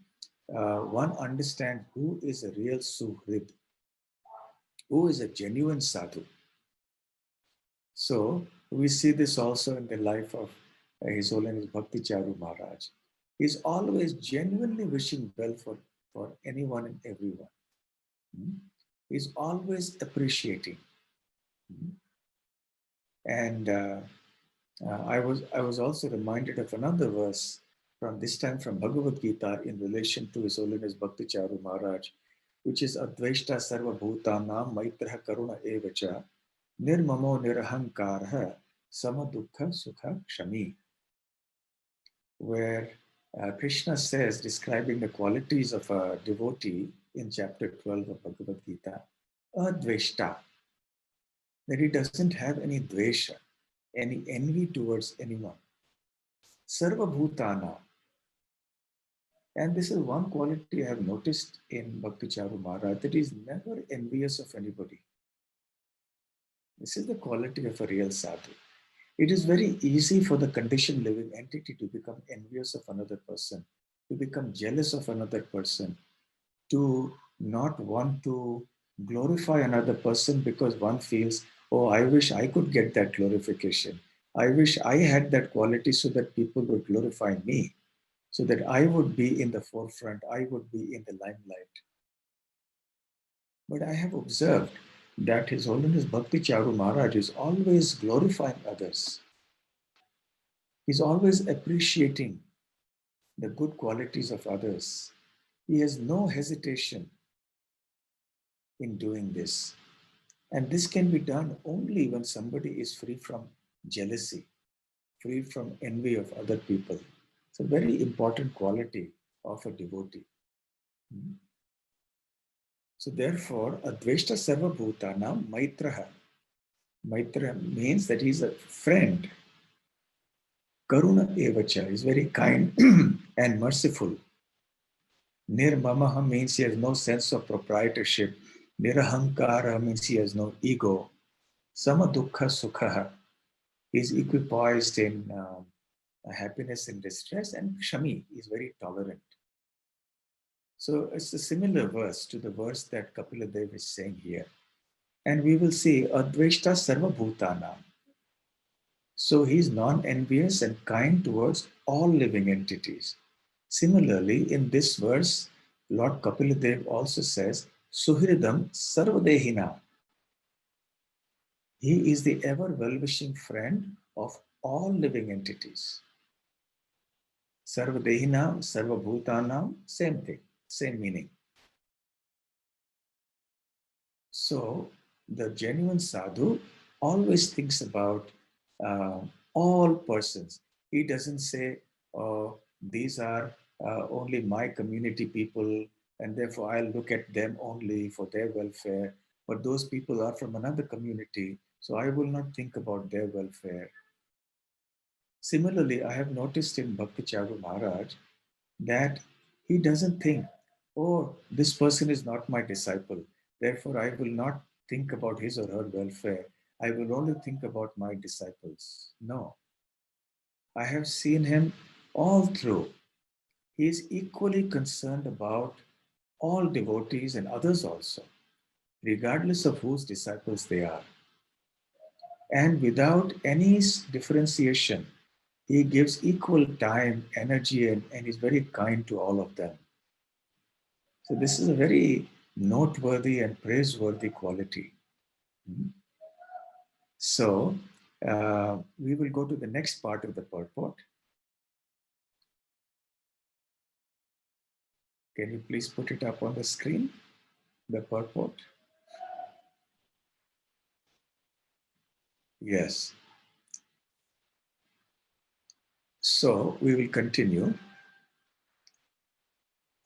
S1: one understands who is a real Suhrid, who is a genuine sadhu. So we see this also in the life of His Holiness Bhakti Charu Maharaj. He's always genuinely wishing well for anyone and everyone. Hmm? He's always appreciating. Hmm? And I was also reminded of another verse from this time from Bhagavad Gita in relation to His Holiness Bhakti Charu Maharaj, which is Advaishta Sarva Bhutanam Maitraha Karuna Evacha Nirmamo Nirahankarha Samadukha Sukha Kshami, where Krishna says, describing the qualities of a devotee in chapter 12 of Bhagavad Gita, Advaishta, that he doesn't have any dvesha, any envy towards anyone. Sarva Bhutana. And this is one quality I have noticed in Bhakti Charu Maharaj, that he is never envious of anybody. This is the quality of a real sadhu. It is very easy for the conditioned living entity to become envious of another person, to become jealous of another person, to not want to glorify another person because one feels, oh, I wish I could get that glorification. I wish I had that quality so that people would glorify me, so that I would be in the forefront, I would be in the limelight. But I have observed that His Holiness Bhakti Charu Maharaj is always glorifying others. He's always appreciating the good qualities of others. He has no hesitation in doing this. And this can be done only when somebody is free from jealousy, free from envy of other people. It's a very important quality of a devotee. So therefore, Adveshta Sarva Bhutanam Maitraha. Maitra means that he's a friend. Karuna Evacha is very kind and merciful. Nirmamaha means he has no sense of proprietorship. Nirahankara means he has no ego. Samadukha Sukha is equipoised in happiness and distress, and Kshami is very tolerant. So it's a similar verse to the verse that Kapila Dev is saying here. And we will see Adveshta Sarva Bhutana. So he's non-envious and kind towards all living entities. Similarly, in this verse, Lord Kapila Dev also says, Suhridam Sarvadehina. He is the ever well-wishing friend of all living entities. Sarvadehinam, Sarvabhutanam, same thing, same meaning. So the genuine sadhu always thinks about all persons. He doesn't say, oh, these are only my community people, and therefore I'll look at them only for their welfare. But those people are from another community, so I will not think about their welfare. Similarly, I have noticed in Bhakti Charu Maharaj that he doesn't think, oh, this person is not my disciple. Therefore, I will not think about his or her welfare. I will only think about my disciples. No, I have seen him all through. He is equally concerned about all devotees and others also, regardless of whose disciples they are. And without any differentiation, he gives equal time, energy, and is very kind to all of them. So this is a very noteworthy and praiseworthy quality. So we will go to the next part of the purport. Can you please put it up on the screen, the purport? Yes. So we will continue.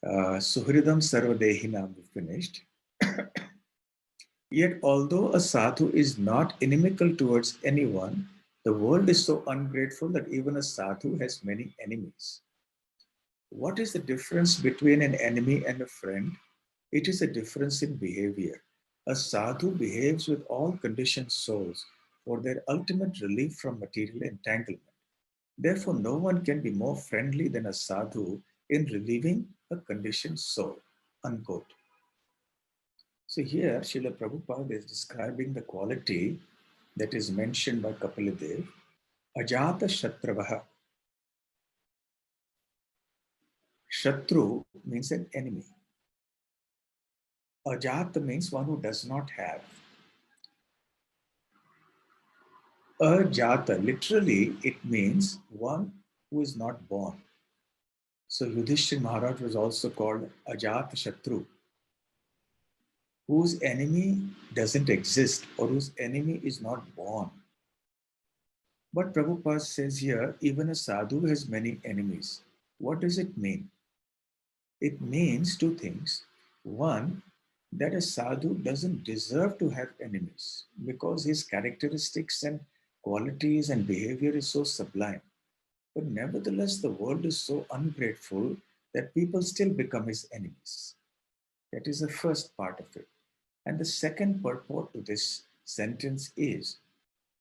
S1: Suhridam Sarvadehinam we finished. Yet, although a sadhu is not inimical towards anyone, the world is so ungrateful that even a sadhu has many enemies. What is the difference between an enemy and a friend? It is a difference in behavior. A sadhu behaves with all conditioned souls for their ultimate relief from material entanglement. Therefore, no one can be more friendly than a sadhu in relieving a conditioned soul. Unquote. So here, Srila Prabhupada is describing the quality that is mentioned by Kapila Ajata Shatravaha. Shatru means an enemy. Ajata means one who does not have. Ajata, literally, it means one who is not born. So Yudhishthir Maharaj was also called Ajata Shatru, whose enemy doesn't exist or whose enemy is not born. But Prabhupada says here, even a sadhu has many enemies. What does it mean? It means two things. One, that a sadhu doesn't deserve to have enemies because his characteristics and qualities and behavior is so sublime. But nevertheless, the world is so ungrateful that people still become his enemies. That is the first part of it. And the second purport to this sentence is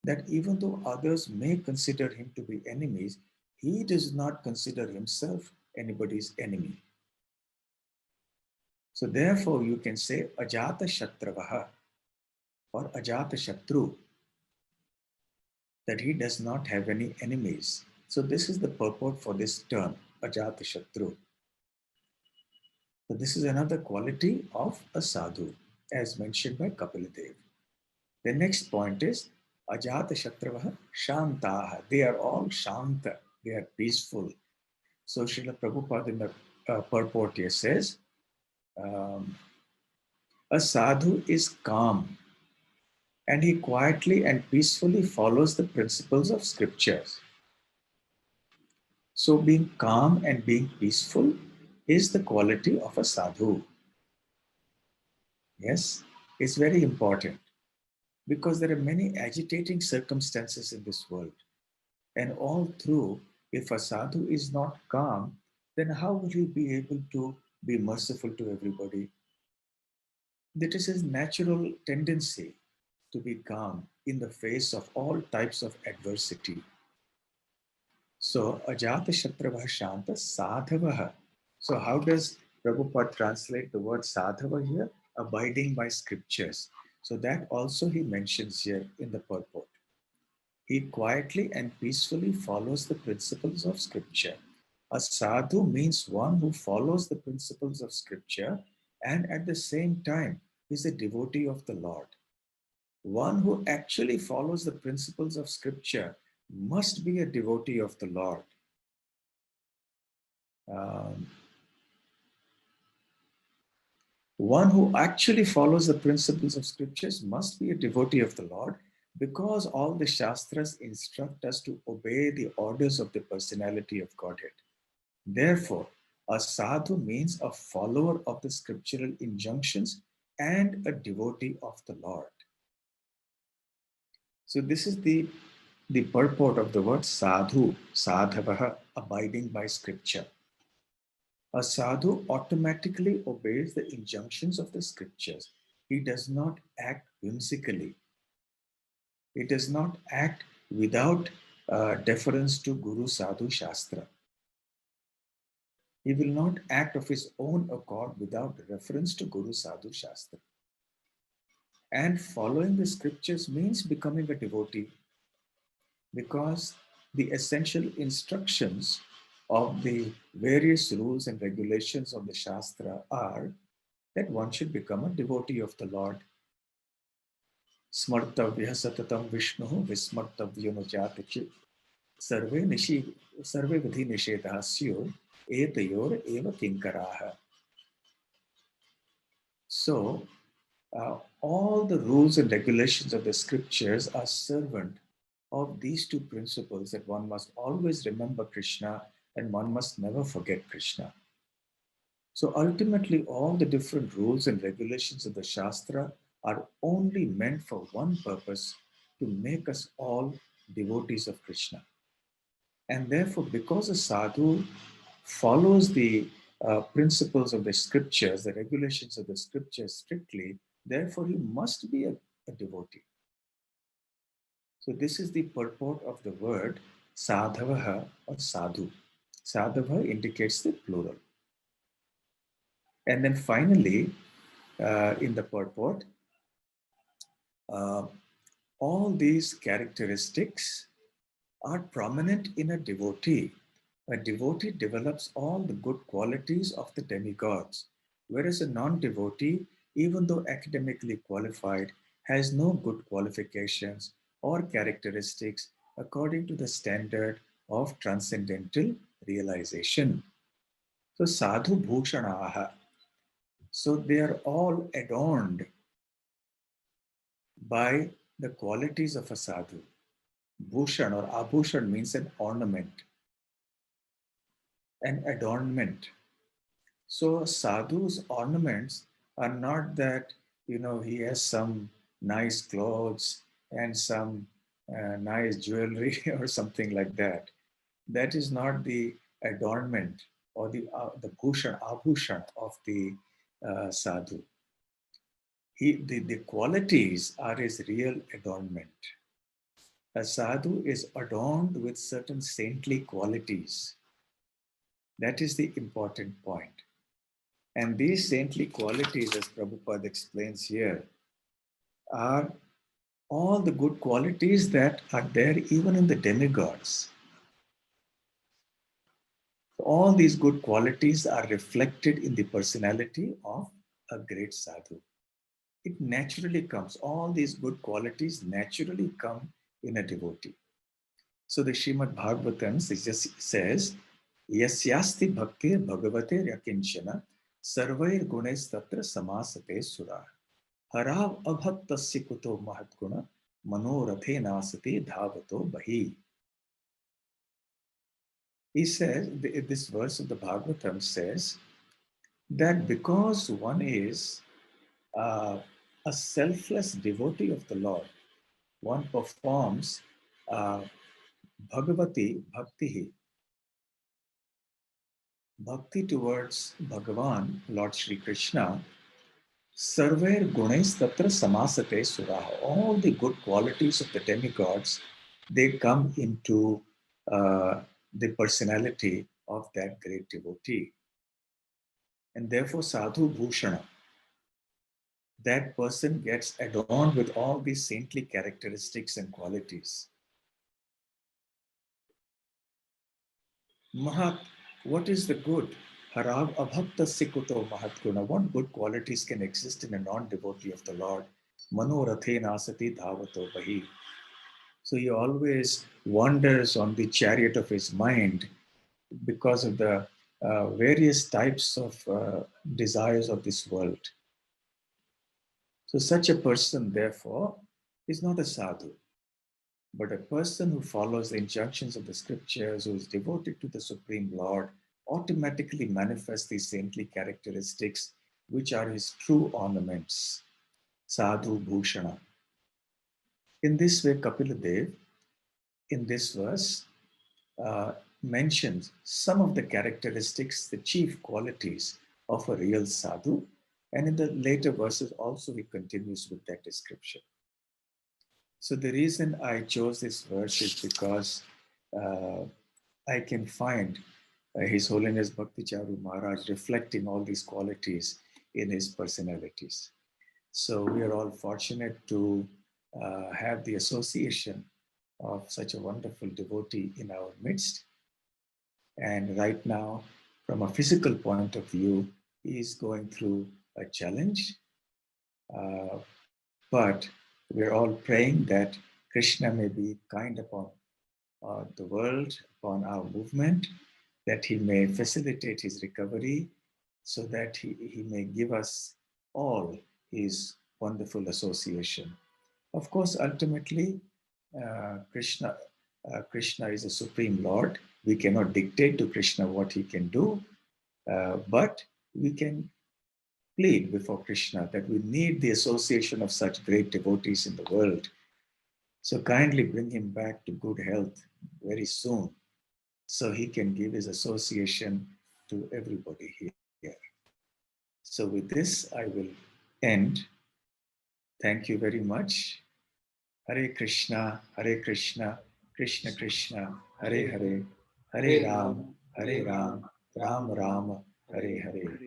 S1: that even though others may consider him to be enemies, he does not consider himself anybody's enemy. So therefore, you can say Ajata Shatravaha or Ajata Shatru, that he does not have any enemies. So this is the purport for this term, Ajata Shatru. So this is another quality of a sadhu, as mentioned by Kapila Dev. The next point is Ajata Shatravaha Shantaha. They are all Shanta. They are peaceful. So Srila Prabhupada in the purport here says, um, a sadhu is calm and he quietly and peacefully follows the principles of scriptures. So being calm and being peaceful is the quality of a sadhu. Yes, it's very important because there are many agitating circumstances in this world. And all through, if a sadhu is not calm, then how will he be able to be merciful to everybody? That is his natural tendency to be calm in the face of all types of adversity. So, Ajata Shatravaha Shanta Sadhavaha. So, how does Prabhupada translate the word Sadhava here? Abiding by scriptures. So, that also he mentions here in the purport. He quietly and peacefully follows the principles of scripture. A sadhu means one who follows the principles of scripture and at the same time is a devotee of the Lord. One who actually follows the principles of scripture must be a devotee of the Lord. Um, one who actually follows the principles of scriptures must be a devotee of the Lord because all the Shastras instruct us to obey the orders of the personality of Godhead. Therefore, a sadhu means a follower of the scriptural injunctions and a devotee of the Lord. So, this is the purport of the word sadhu, sadhavaha, abiding by scripture. A sadhu automatically obeys the injunctions of the scriptures. He does not act whimsically. He does not act without deference to Guru Sadhu Shastra. He will not act of his own accord without reference to Guru Sadhu Shastra. And following the scriptures means becoming a devotee because the essential instructions of the various rules and regulations of the Shastra are that one should become a devotee of the Lord. Smartavya satatam Vishnu vismartavyo nujatachi sarve vidhi nishedasyo etayor eva kinkaraha. So, all the rules and regulations of the scriptures are servant of these two principles that one must always remember Krishna and one must never forget Krishna. So ultimately, all the different rules and regulations of the Shastra are only meant for one purpose, to make us all devotees of Krishna. And therefore, because a sadhu follows the principles of the scriptures, the regulations of the scriptures strictly, therefore he must be a devotee. So this is the purport of the word sadhavaha or sadhu. Sadhava indicates the plural. And then finally, in the purport, uh, all these characteristics are prominent in a devotee. A devotee develops all the good qualities of the demigods, whereas a non devotee, even though academically qualified, has no good qualifications or characteristics according to the standard of transcendental realization. So, sadhu bhushanaha. So, they are all adorned by the qualities of a sadhu. Bhushan or abhushan means an ornament, an adornment. So sadhu's ornaments are not that, he has some nice clothes and some nice jewelry or something like that. That is not the adornment or the bhushan, abhushan of the sadhu. The qualities are his real adornment. A sadhu is adorned with certain saintly qualities. That is the important point. And these saintly qualities, as Prabhupada explains here, are all the good qualities that are there even in the demigods. All these good qualities are reflected in the personality of a great sadhu. It naturally comes, all these good qualities naturally come in a devotee. So the Srimad Bhagavatam says, Yasyasti bhaktir bhagavate yakinchana sarvair gunes tatra samasate sura. Harav abhaktasya kuto mahatguna manorathe nasati dhavato bahi. He says, this verse of the Bhagavatam says that because one is a selfless devotee of the Lord, one performs uh, Bhagavati Bhakti, bhakti towards Bhagavan, Lord Sri Krishna, Sarver Gunes Tatra Samasate Suraha. All the good qualities of the demigods, they come into the personality of that great devotee. And therefore, Sadhu Bhushana, that person gets adorned with all these saintly characteristics and qualities. Mahat, what is the good? Harav abhakta sikuto mahatguna. What good qualities can exist in a non-devotee of the Lord? Manorathe nasati dhavato bahi. So he always wanders on the chariot of his mind because of the various types of desires of this world. So such a person, therefore, is not a sadhu, but a person who follows the injunctions of the scriptures, who is devoted to the Supreme Lord, automatically manifests these saintly characteristics, which are his true ornaments. Sadhu Bhushana. In this way, Kapila Dev, in this verse, mentions some of the characteristics, the chief qualities of a real sadhu. And in the later verses, also, he continues with that description. So the reason I chose this verse is because I can find His Holiness Bhakti Charu Maharaj reflecting all these qualities in his personalities. So we are all fortunate to have the association of such a wonderful devotee in our midst. And right now, from a physical point of view, he is going through a challenge. But we're all praying that Krishna may be kind upon the world, upon our movement, that he may facilitate his recovery so that he may give us all his wonderful association. Of course, ultimately, Krishna is a supreme Lord. We cannot dictate to Krishna what he can do, but we can plead before Krishna that we need the association of such great devotees in the world. So kindly bring him back to good health very soon so he can give his association to everybody here. So with this, I will end. Thank you very much. Hare Krishna, Krishna Krishna, Hare Hare, Hare Ram, Ram Ram, Hare Hare.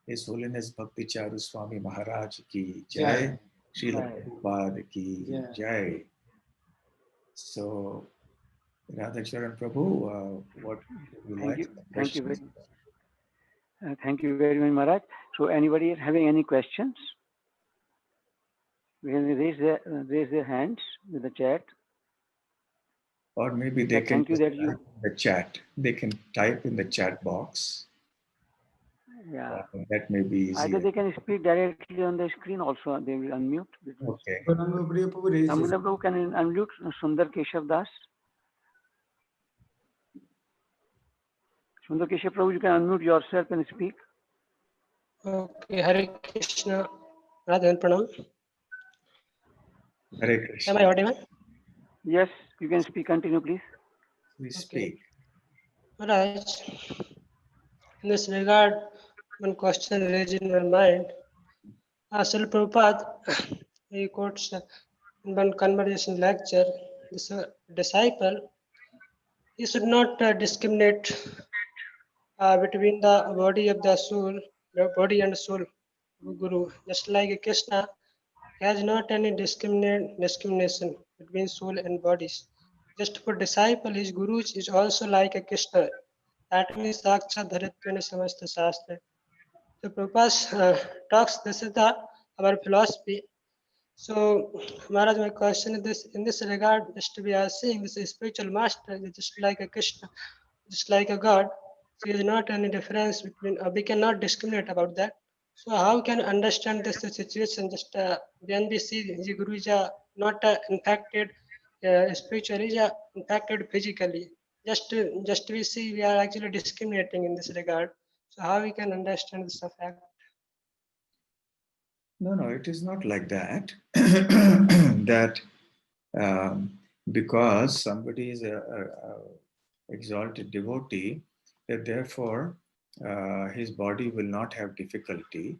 S1: His Holiness Bhakti Charu Swami Maharaj ki Jai, Srila Prabhupada ki Jai. So, Radhacharan Prabhu, what would you like?
S3: Thank you very much, Maharaj. So, anybody having any questions? Will raise their hands with the chat.
S1: Or maybe they can type in the chat. They can type in the chat box.
S3: Yeah.
S1: That may be easier.
S3: Either they can speak directly on the screen also. They will unmute.
S1: Okay.
S3: Samula Prabhu can unmute Sundar Keshav Das. Sundar Keshav Prabhu, you can unmute yourself and speak.
S4: Okay, Hare Krishna, Radha Pranam.
S1: Hare Krishna.
S4: Am I audible?
S3: Yes, you can speak. Continue, please.
S1: Please speak.
S4: Maharaj, in this regard, one question raised in my mind. Srila Prabhupada, he quotes in one conversation lecture, this disciple, he should not discriminate between the body of the soul, the body and soul of Guru. Just like Krishna, he has not any discrimination between soul and bodies. Just for disciple, his Guru is also like a Krishna. That means Sakshat Dharitvena Samasta Shastra. So Prabhupada talks, this is our philosophy. So Maharaj, my question is this: in this regard, just we are saying this is spiritual master is just like a Krishna, just like a God. So there is not any difference between. We cannot discriminate about that. So how can you understand this situation? Just when we see the Guru is not infected spiritually, is infected physically. Just we see we are actually discriminating in this regard. So how we can understand this fact?
S1: No, it is not like that. That because somebody is a exalted devotee, that therefore his body will not have difficulty.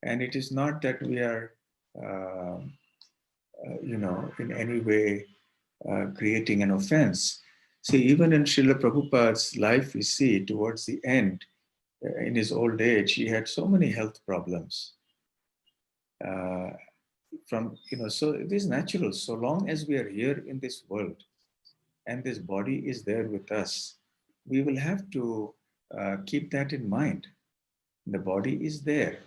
S1: And it is not that we are, in any way creating an offense. See, even in Srila Prabhupada's life, we see towards the end, in his old age, he had so many health problems. So it is natural. So long as we are here in this world and this body is there with us, we will have to keep that in mind. The body is there.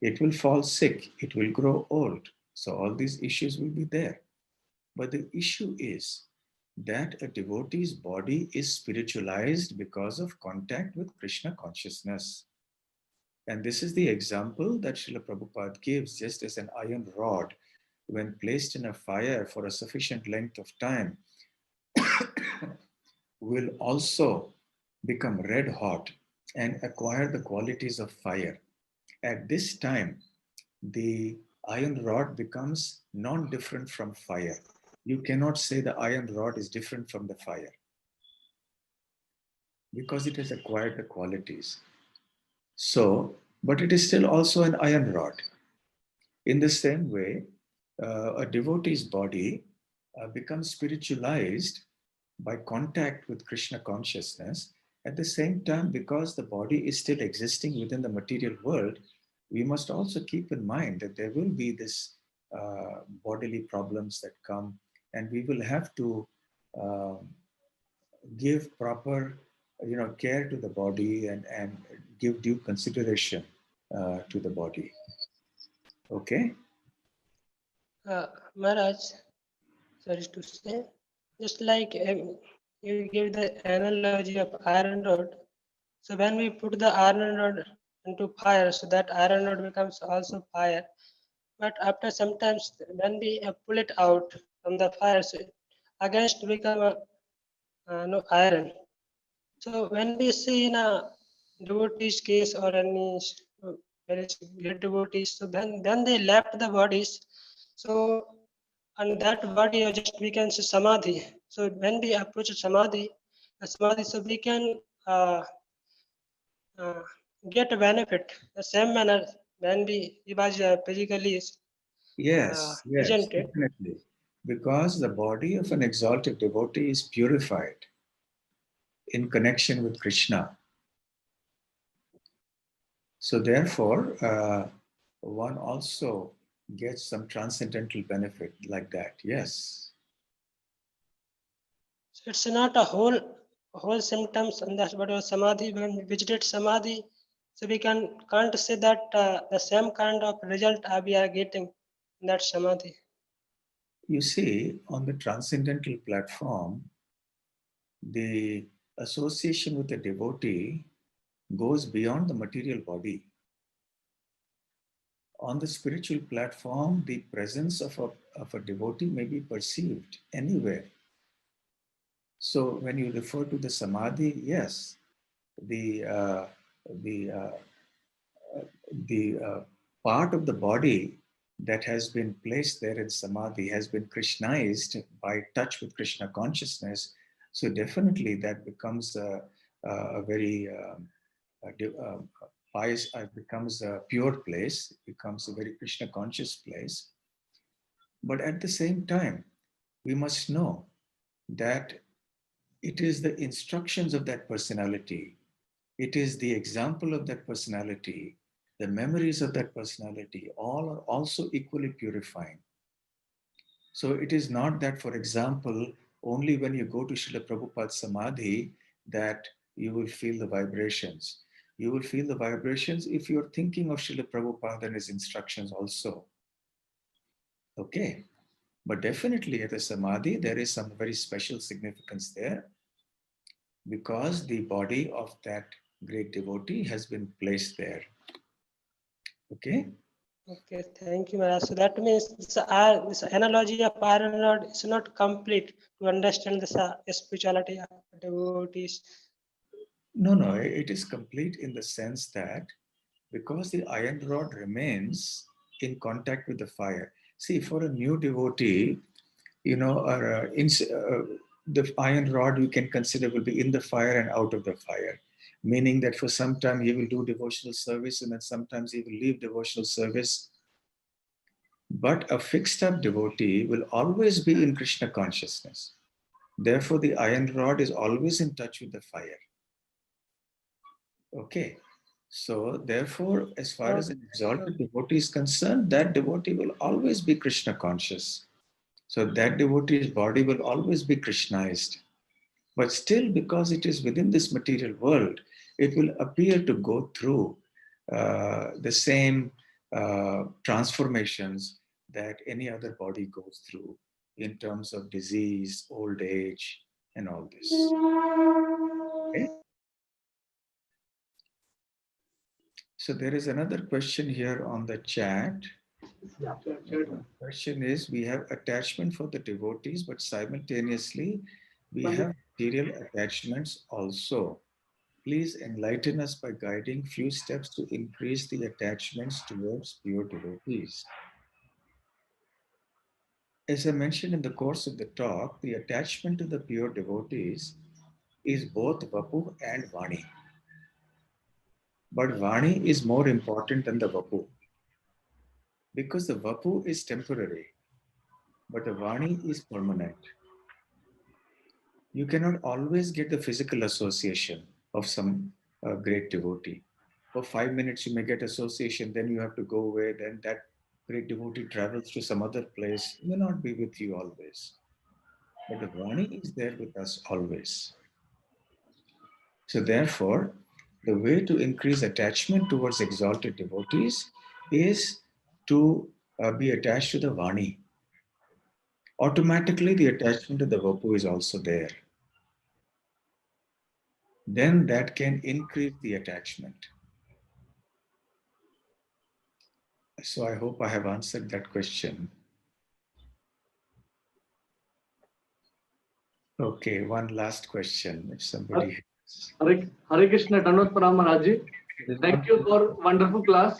S1: It will fall sick. It will grow old. So all these issues will be there. But the issue is that a devotee's body is spiritualized because of contact with Krishna consciousness. And this is the example that Srila Prabhupada gives, just as an iron rod, when placed in a fire for a sufficient length of time, will also become red hot and acquire the qualities of fire. At this time, the iron rod becomes non-different from fire. You cannot say the iron rod is different from the fire because it has acquired the qualities. So, but it is still also an iron rod. In the same way, a devotee's body becomes spiritualized by contact with Krishna consciousness. At the same time, because the body is still existing within the material world, we must also keep in mind that there will be this bodily problems that come, and we will have to give proper care to the body and give due consideration to the body. Okay?
S4: Maharaj, sorry to say, just like you gave the analogy of iron rod. So when we put the iron rod into fire, so that iron rod becomes also fire. But after sometimes when we pull it out from the fire, so it against become no iron. So when we see in a devotee's case or any various great devotees. So then they left the bodies. So and that body just becomes samadhi. So when we approach samadhi, so we can uh, get a benefit the same manner when he was physically
S1: Yes, yes,
S4: presented.
S1: definitely. Because the body of an exalted devotee is purified in connection with Krishna. So therefore, one also gets some transcendental benefit like that. Yes.
S4: So it's not a whole symptoms, and that's what was samadhi. When we visited samadhi, so we can't say that the same kind of result we are getting in that samadhi.
S1: You see, on the transcendental platform, the association with the devotee goes beyond the material body. On the spiritual platform, the presence of a devotee may be perceived anywhere. So when you refer to the samadhi, yes, the part of the body that has been placed there in samadhi has been Krishnized by touch with Krishna consciousness. So definitely that becomes a very pious, becomes a pure place, becomes a very Krishna conscious place. But at the same time, we must know that it is the instructions of that personality, it is the example of that personality, the memories of that personality, all are also equally purifying. So it is not that, for example, only when you go to Srila Prabhupada's Samadhi that you will feel the vibrations. You will feel the vibrations if you're thinking of Srila Prabhupada and his instructions also. Okay. But definitely at the Samadhi, there is some very special significance there because the body of that great devotee has been placed there. Okay.
S4: Okay, thank you, Maharaj. So that means this analogy of iron rod is not complete to understand the spirituality of devotees.
S1: No, it is complete in the sense that because the iron rod remains in contact with the fire. See, for a new devotee, the iron rod you can consider will be in the fire and out of the fire, meaning that for some time he will do devotional service and then sometimes he will leave devotional service. But a fixed up devotee will always be in Krishna consciousness. Therefore, the iron rod is always in touch with the fire. Okay. So, therefore, as far as an exalted devotee is concerned, that devotee will always be Krishna conscious. So, that devotee's body will always be Krishnized. But still, because it is within this material world, it will appear to go through the same transformations that any other body goes through in terms of disease, old age, and all this. Okay? So there is another question here on the chat. The question is, we have attachment for the devotees, but simultaneously we have material attachments also. Please enlighten us by guiding few steps to increase the attachments towards pure devotees. As I mentioned in the course of the talk, the attachment to the pure devotees is both Vapu and Vani. But Vani is more important than the Vapu. Because the Vapu is temporary, but the Vani is permanent. You cannot always get the physical association of some great devotee. For 5 minutes, you may get association, then you have to go away, then that great devotee travels to some other place, may not be with you always. But the Vani is there with us always. So therefore, the way to increase attachment towards exalted devotees is to be attached to the Vani. Automatically, the attachment to the Vapu is also there. Then that can increase the attachment. So I hope I have answered that question. Okay, one last question, if somebody has.
S5: Hare Krishna, Tanot Param Maharaj ji. Thank you for wonderful class.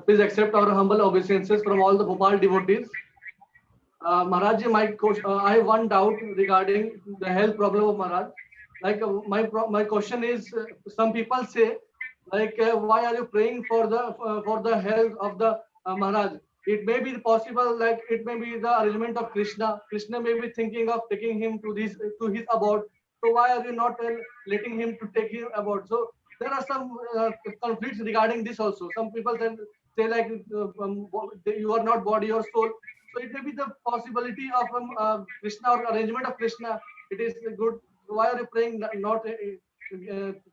S5: Please accept our humble obeisances from all the Bhopal devotees. Maharaj ji, I have one doubt regarding the health problem of Maharaj. Like my question is, some people say, like, why are you praying for the health of the Maharaj? It may be possible, like it may be the arrangement of Krishna. Krishna may be thinking of taking him to his abode. So why are you not letting him to take him abode? So there are some conflicts regarding this also. Some people say like you are not body or soul. So it may be the possibility of Krishna or arrangement of Krishna. It is good. Why are you praying not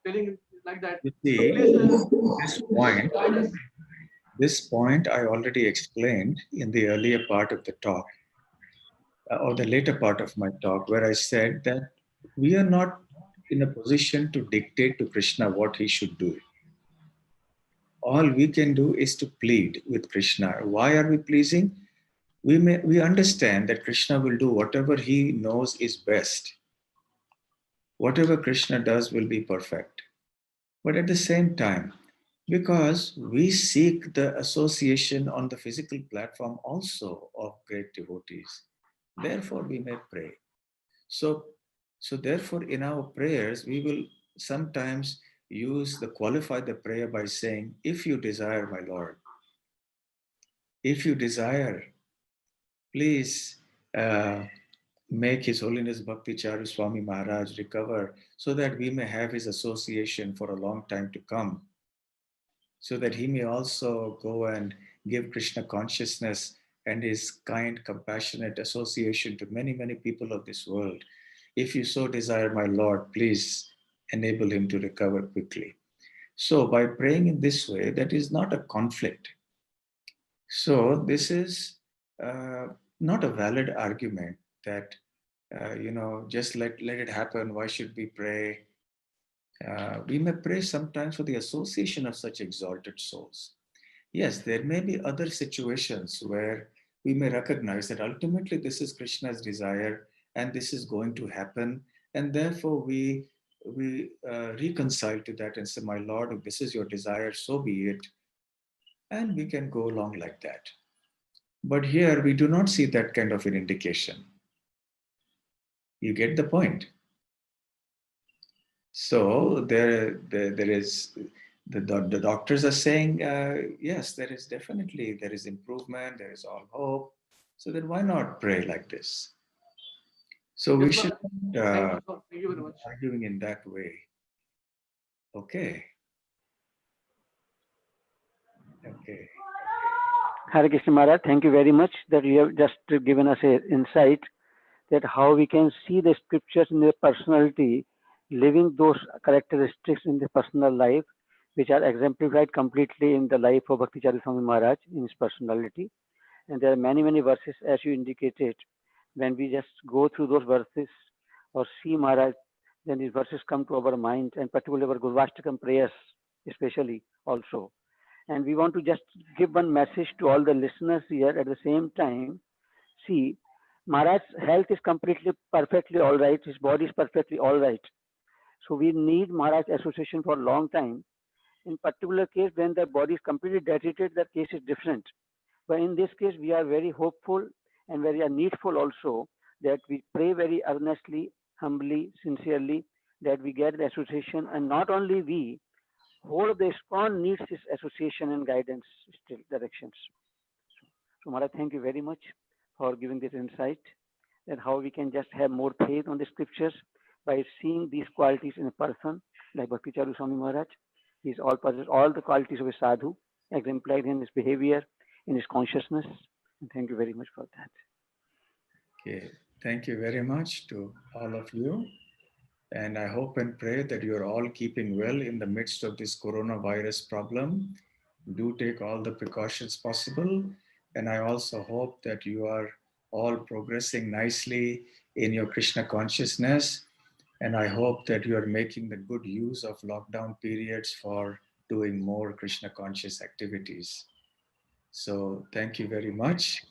S5: telling like that?
S1: You
S5: So
S1: see,
S5: please guide us.
S1: this point I already explained in the earlier part of the talk, or the later part of my talk, where I said that we are not in a position to dictate to Krishna what he should do. All we can do is to plead with Krishna. Why are we pleasing? We understand that Krishna will do whatever he knows is best. Whatever Krishna does will be perfect. But at the same time, because we seek the association on the physical platform also of great devotees, therefore we may pray. So therefore in our prayers, we will sometimes qualify the prayer by saying, if you desire, my Lord, if you desire, please make His Holiness Bhakti Charu Swami Maharaj recover so that we may have his association for a long time to come, so that he may also go and give Krishna consciousness and his kind, compassionate association to many, many people of this world. If you so desire, my Lord, please enable him to recover quickly. So by praying in this way, that is not a conflict. So this is not a valid argument that, just let it happen. Why should we pray? We may pray sometimes for the association of such exalted souls. Yes, there may be other situations where we may recognize that ultimately this is Krishna's desire and this is going to happen. And therefore we reconcile to that and say, my Lord, if this is your desire, so be it. And we can go along like that. But here we do not see that kind of an indication. You get the point. So there is the doctors are saying yes, there is improvement, there is all hope. So then why not pray like this? So we should
S5: Thank you very much.
S1: arguing in that way. Okay.
S3: Hare Krishna Maharaj, thank you very much that you have just given us an insight that how we can see the scriptures in their personality, living those characteristics in the personal life, which are exemplified completely in the life of Bhakti Charu Swami Maharaj in his personality. And there are many, many verses, as you indicated. When we just go through those verses or see Maharaj, then these verses come to our mind, and particularly our Gurvashtakam prayers, especially also. And we want to just give one message to all the listeners here at the same time. See, Maharaj's health is completely, perfectly all right. His body is perfectly all right. So we need Maharaj association for a long time. In particular case, when the body is completely deteriorated, the case is different. But in this case, we are very hopeful and very needful also that we pray very earnestly, humbly, sincerely, that we get the association. And not only we, whole of the ISKCON needs this association and guidance, still directions. So Maharaj, thank you very much for giving this insight that how we can just have more faith on the scriptures by seeing these qualities in a person like Bhakti Charu Swami Maharaj. He possesses all the qualities of a sadhu, exemplified in his behavior, in his consciousness. And thank you very much for that.
S1: Okay, thank you very much to all of you. And I hope and pray that you are all keeping well in the midst of this coronavirus problem. Do take all the precautions possible. And I also hope that you are all progressing nicely in your Krishna consciousness. And I hope that you are making the good use of lockdown periods for doing more Krishna conscious activities. So thank you very much.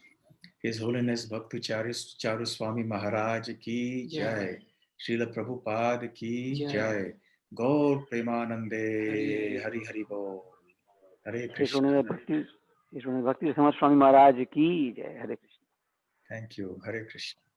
S1: His Holiness Bhakti Charu Swami Maharaj ki jai. Srila Prabhupada ki jai. Gaur Premanande. Hari Hari Bol. Hare
S3: Shri
S1: Krishna.
S3: भक्ति समाज स्वामी महाराज की जय। हरे Krishna.
S1: Thank you. Hare Krishna.